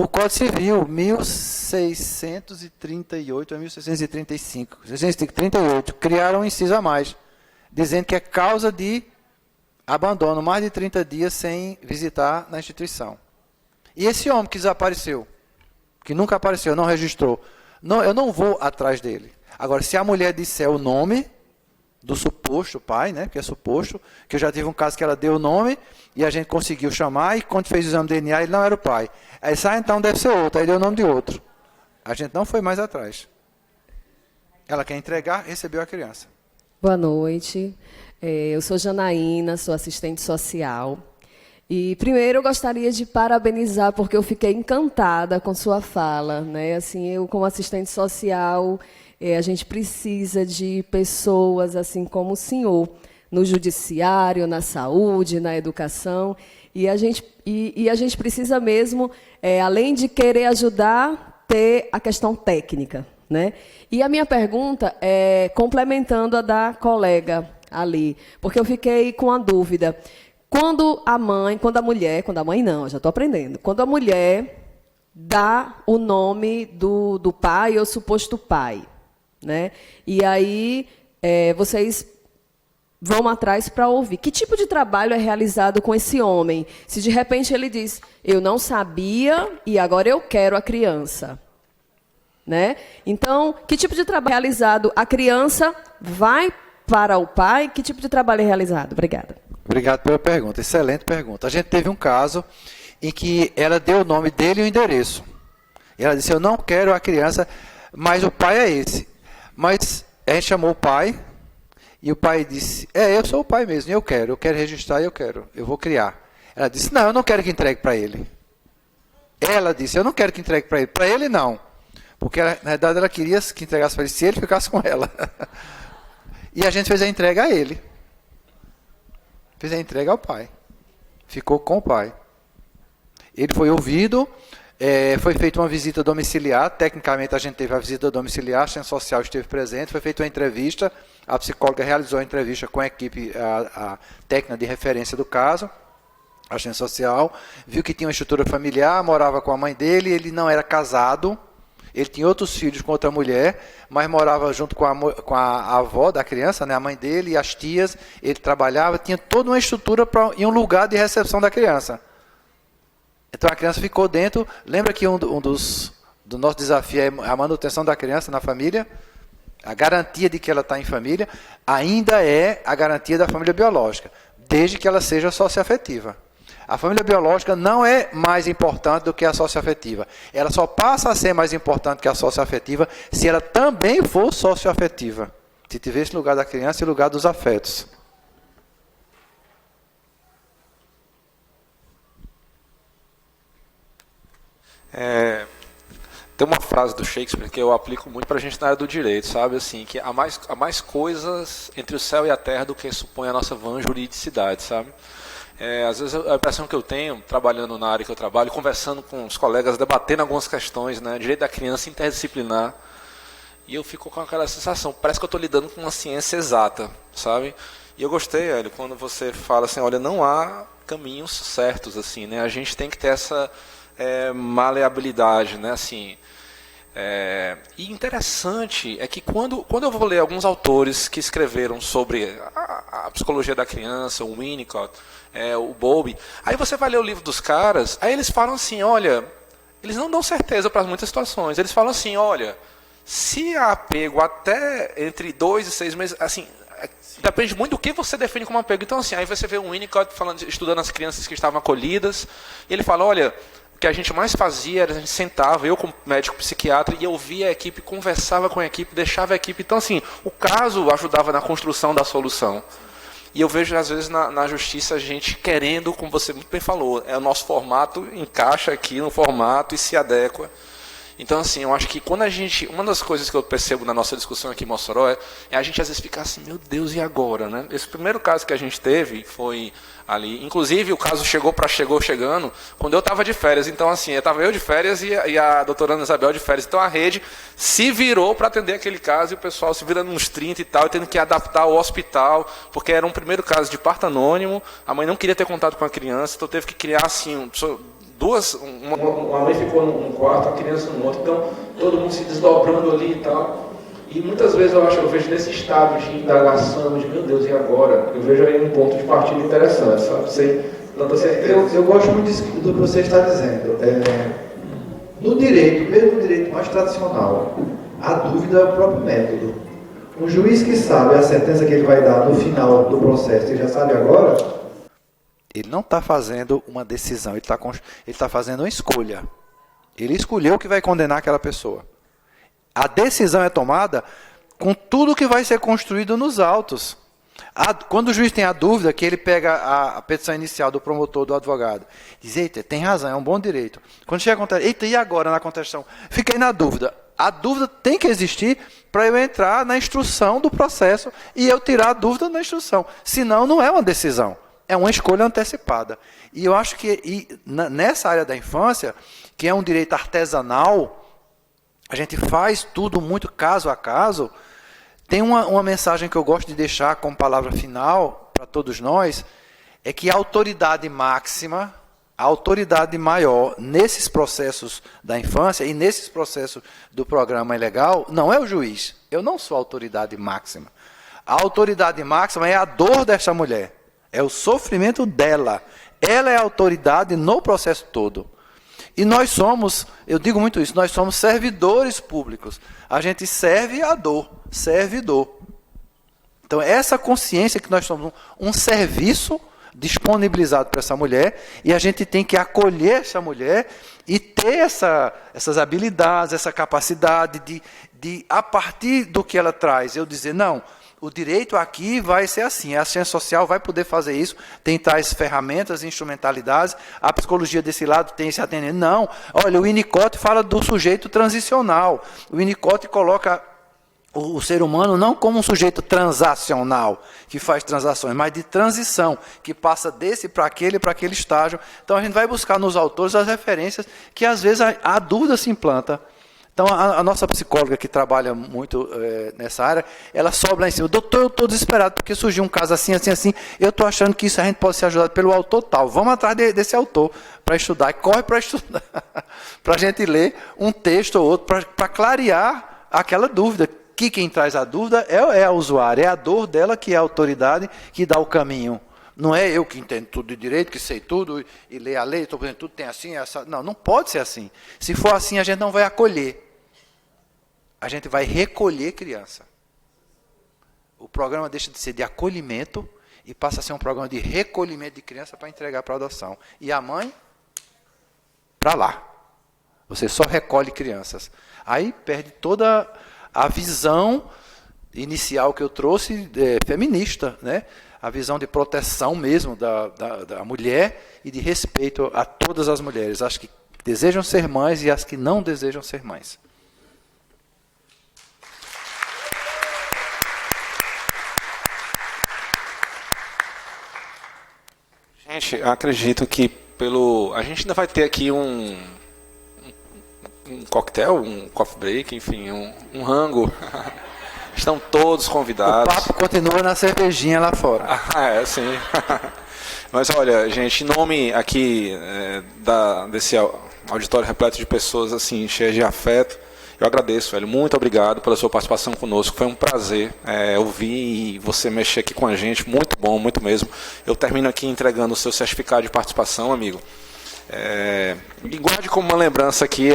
Código Civil, 1638 a 1635. 1638, criaram um inciso a mais, dizendo que é causa de abandono, mais de 30 dias sem visitar na instituição. E esse homem que desapareceu, que nunca apareceu, não registrou, eu não vou atrás dele. Agora, se a mulher disser o nome do suposto pai, né, que é suposto, que eu já tive um caso que ela deu o nome e a gente conseguiu chamar, e quando fez o exame de DNA, ele não era o pai. Aí então deve ser outro, aí deu o nome de outro. A gente não foi mais atrás. Ela quer entregar, recebeu a criança.
Boa noite, eu sou Janaína, sou assistente social. E primeiro eu gostaria de parabenizar, porque eu fiquei encantada com sua fala, né? Assim, eu como assistente social, a gente precisa de pessoas assim como o senhor, no judiciário, na saúde, na educação, e a gente precisa mesmo, além de querer ajudar, ter a questão técnica, né? E a minha pergunta é complementando a da colega ali, porque eu fiquei com a dúvida. Quando a mãe não, eu já estou aprendendo. Quando a mulher dá o nome do pai ou suposto pai, né? E aí vocês vão atrás para ouvir. Que tipo de trabalho é realizado com esse homem? Se de repente ele diz, eu não sabia e agora eu quero a criança, né? Então, que tipo de trabalho é realizado? A criança vai para o pai? Que tipo de trabalho é realizado? Obrigada.
Obrigado pela pergunta, excelente pergunta. A gente teve um caso em que ela deu o nome dele e o endereço. E ela disse, eu não quero a criança, mas o pai é esse. Mas a gente chamou o pai, e o pai disse, eu sou o pai mesmo, eu quero registrar, eu vou criar. Ela disse, não, eu não quero que entregue para ele. Ela disse, eu não quero que entregue para ele não. Porque, na verdade, ela queria que entregasse para ele, se ele ficasse com ela. E a gente fez a entrega a ele. Fez a entrega ao pai. Ficou com o pai. Ele foi ouvido, foi feita uma visita domiciliar. Tecnicamente, a gente teve a visita domiciliar, a assistente social esteve presente, foi feita uma entrevista, a psicóloga realizou a entrevista com a equipe a técnica de referência do caso, a assistente social, viu que tinha uma estrutura familiar, morava com a mãe dele, ele não era casado, ele tinha outros filhos com outra mulher, mas morava junto com a avó da criança, né, a mãe dele e as tias. Ele trabalhava, tinha toda uma estrutura e um lugar de recepção da criança. Então a criança ficou dentro. Lembra que do nosso desafio é a manutenção da criança na família? A garantia de que ela está em família ainda é a garantia da família biológica, desde que ela seja socioafetiva. A família biológica não é mais importante do que a socioafetiva. Ela só passa a ser mais importante que a socioafetiva se ela também for socioafetiva. Se tiver esse lugar da criança e o lugar dos afetos.
Tem uma frase do Shakespeare que eu aplico muito para a gente na área do direito, sabe? Assim, que há mais coisas entre o céu e a terra do que supõe a nossa vã juridicidade, sabe? Às vezes a impressão que eu tenho, trabalhando na área que eu trabalho, conversando com os colegas, debatendo algumas questões, né, direito da criança interdisciplinar, e eu fico com aquela sensação, parece que eu estou lidando com uma ciência exata, sabe? E eu gostei, Hélio, quando você fala assim, olha, não há caminhos certos, assim, né? A gente tem que ter essa maleabilidade, né? Assim, E interessante é que quando eu vou ler alguns autores que escreveram sobre a psicologia da criança, o Winnicott, o Bowlby, aí você vai ler o livro dos caras, aí eles falam assim, olha, eles não dão certeza para muitas situações, eles falam assim, olha, se há apego até entre 2 e 6 meses, assim, depende muito do que você define como apego. Então, assim, aí você vê o Winnicott estudando as crianças que estavam acolhidas, e ele fala, olha, o que a gente mais fazia era a gente sentava, eu como médico psiquiatra, e eu via a equipe, conversava com a equipe, deixava a equipe. Então, assim, o caso ajudava na construção da solução. E eu vejo, às vezes, na justiça, a gente querendo, como você muito bem falou, o nosso formato encaixa aqui no formato e se adequa. Então, assim, eu acho que quando uma das coisas que eu percebo na nossa discussão aqui em Mossoró é a gente às vezes ficar assim, meu Deus, e agora, né? Esse primeiro caso que a gente teve foi ali, inclusive o caso chegou chegando quando eu estava de férias. Então, assim, estava eu de férias e a doutora Ana Isabel de férias. Então a rede se virou para atender aquele caso e o pessoal se virando uns 30 e tal, e tendo que adaptar o hospital, porque era um primeiro caso de parto anônimo, a mãe não queria ter contato com a criança, então teve que criar assim, uma mãe ficou num quarto, a criança no outro, então todo mundo se desdobrando ali e tal. E muitas vezes eu vejo nesse estado de indagação, de meu Deus, e agora? Eu vejo aí um ponto de partida interessante, sabe? Sem tanta certeza.
Eu gosto muito do que você está dizendo. No direito, mesmo no direito mais tradicional, a dúvida é o próprio método. Um juiz que sabe a sentença que ele vai dar no final do processo, ele já sabe agora.
Ele não está fazendo uma decisão, ele está fazendo uma escolha. Ele escolheu que vai condenar aquela pessoa. A decisão é tomada com tudo que vai ser construído nos autos. Quando o juiz tem a dúvida, que ele pega a petição inicial do promotor, do advogado, diz, eita, tem razão, é um bom direito. Quando chega a contestação, eita, e agora na contestação? Fiquei na dúvida. A dúvida tem que existir para eu entrar na instrução do processo e eu tirar a dúvida na instrução. Senão, não é uma decisão. É uma escolha antecipada. E eu acho que nessa área da infância, que é um direito artesanal, a gente faz tudo muito caso a caso. Tem uma mensagem que eu gosto de deixar como palavra final para todos nós, é que a autoridade máxima, a autoridade maior nesses processos da infância e nesses processos do programa legal, não é o juiz. Eu não sou a autoridade máxima. A autoridade máxima é a dor dessa mulher. É o sofrimento dela. Ela é a autoridade no processo todo. E nós somos, eu digo muito isso, nós somos servidores públicos. A gente serve a dor, servidor. Então, essa consciência que nós somos um serviço disponibilizado para essa mulher, e a gente tem que acolher essa mulher e ter essas habilidades, essa capacidade de, a partir do que ela traz, eu dizer, não, o direito aqui vai ser assim, a ciência social vai poder fazer isso, tem tais ferramentas, instrumentalidades, a psicologia desse lado tem esse atendimento. Não, olha, o Winnicott fala do sujeito transicional, o Winnicott coloca o ser humano não como um sujeito transacional, que faz transações, mas de transição, que passa desse para aquele estágio. Então a gente vai buscar nos autores as referências que às vezes a dúvida se implanta. Então, a nossa psicóloga que trabalha muito nessa área, ela sobe lá em cima. Doutor, eu estou desesperado, porque surgiu um caso assim, assim, assim. Eu estou achando que isso a gente pode ser ajudado pelo autor tal. Vamos atrás desse autor para estudar. E corre para estudar. Para a gente ler um texto ou outro, para clarear aquela dúvida. Que quem traz a dúvida é a usuária, é a dor dela que é a autoridade que dá o caminho. Não é eu que entendo tudo de direito, que sei tudo, e leio a lei, estou fazendo tudo, tem assim, essa. Não, não pode ser assim. Se for assim, a gente não vai acolher. A gente vai recolher criança. O programa deixa de ser de acolhimento e passa a ser um programa de recolhimento de criança para entregar para adoção. E a mãe, para lá. Você só recolhe crianças. Aí perde toda a visão inicial que eu trouxe, feminista, né? A visão de proteção mesmo da mulher e de respeito a todas as mulheres, as que desejam ser mães e as que não desejam ser mães.
Gente, acredito que a gente ainda vai ter aqui um coquetel, um coffee break, enfim, um rango. Estão todos convidados.
O papo continua na cervejinha lá fora.
Sim. Mas olha, gente, em nome aqui desse auditório repleto de pessoas assim, cheias de afeto, Eu agradeço, Hélio, muito obrigado pela sua participação conosco, foi um prazer ouvir você mexer aqui com a gente, muito bom, muito mesmo. Eu termino aqui entregando o seu certificado de participação, amigo. E guarde como uma lembrança aqui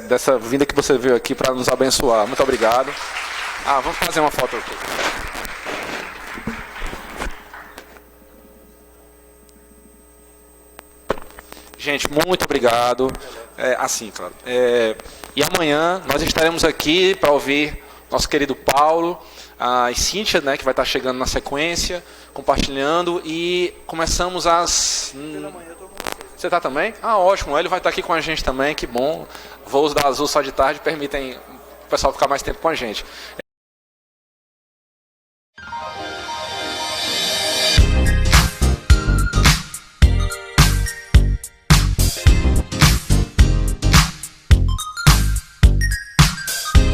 dessa vinda que você veio aqui para nos abençoar. Muito obrigado. Vamos fazer uma foto aqui. Gente, muito obrigado. Assim, claro. E amanhã nós estaremos aqui para ouvir nosso querido Paulo, a Cíntia, né, que vai estar chegando na sequência, compartilhando, e começamos às... Você está também? Ótimo, ele vai estar aqui com a gente também, que bom. Voos da Azul só de tarde permitem o pessoal ficar mais tempo com a gente.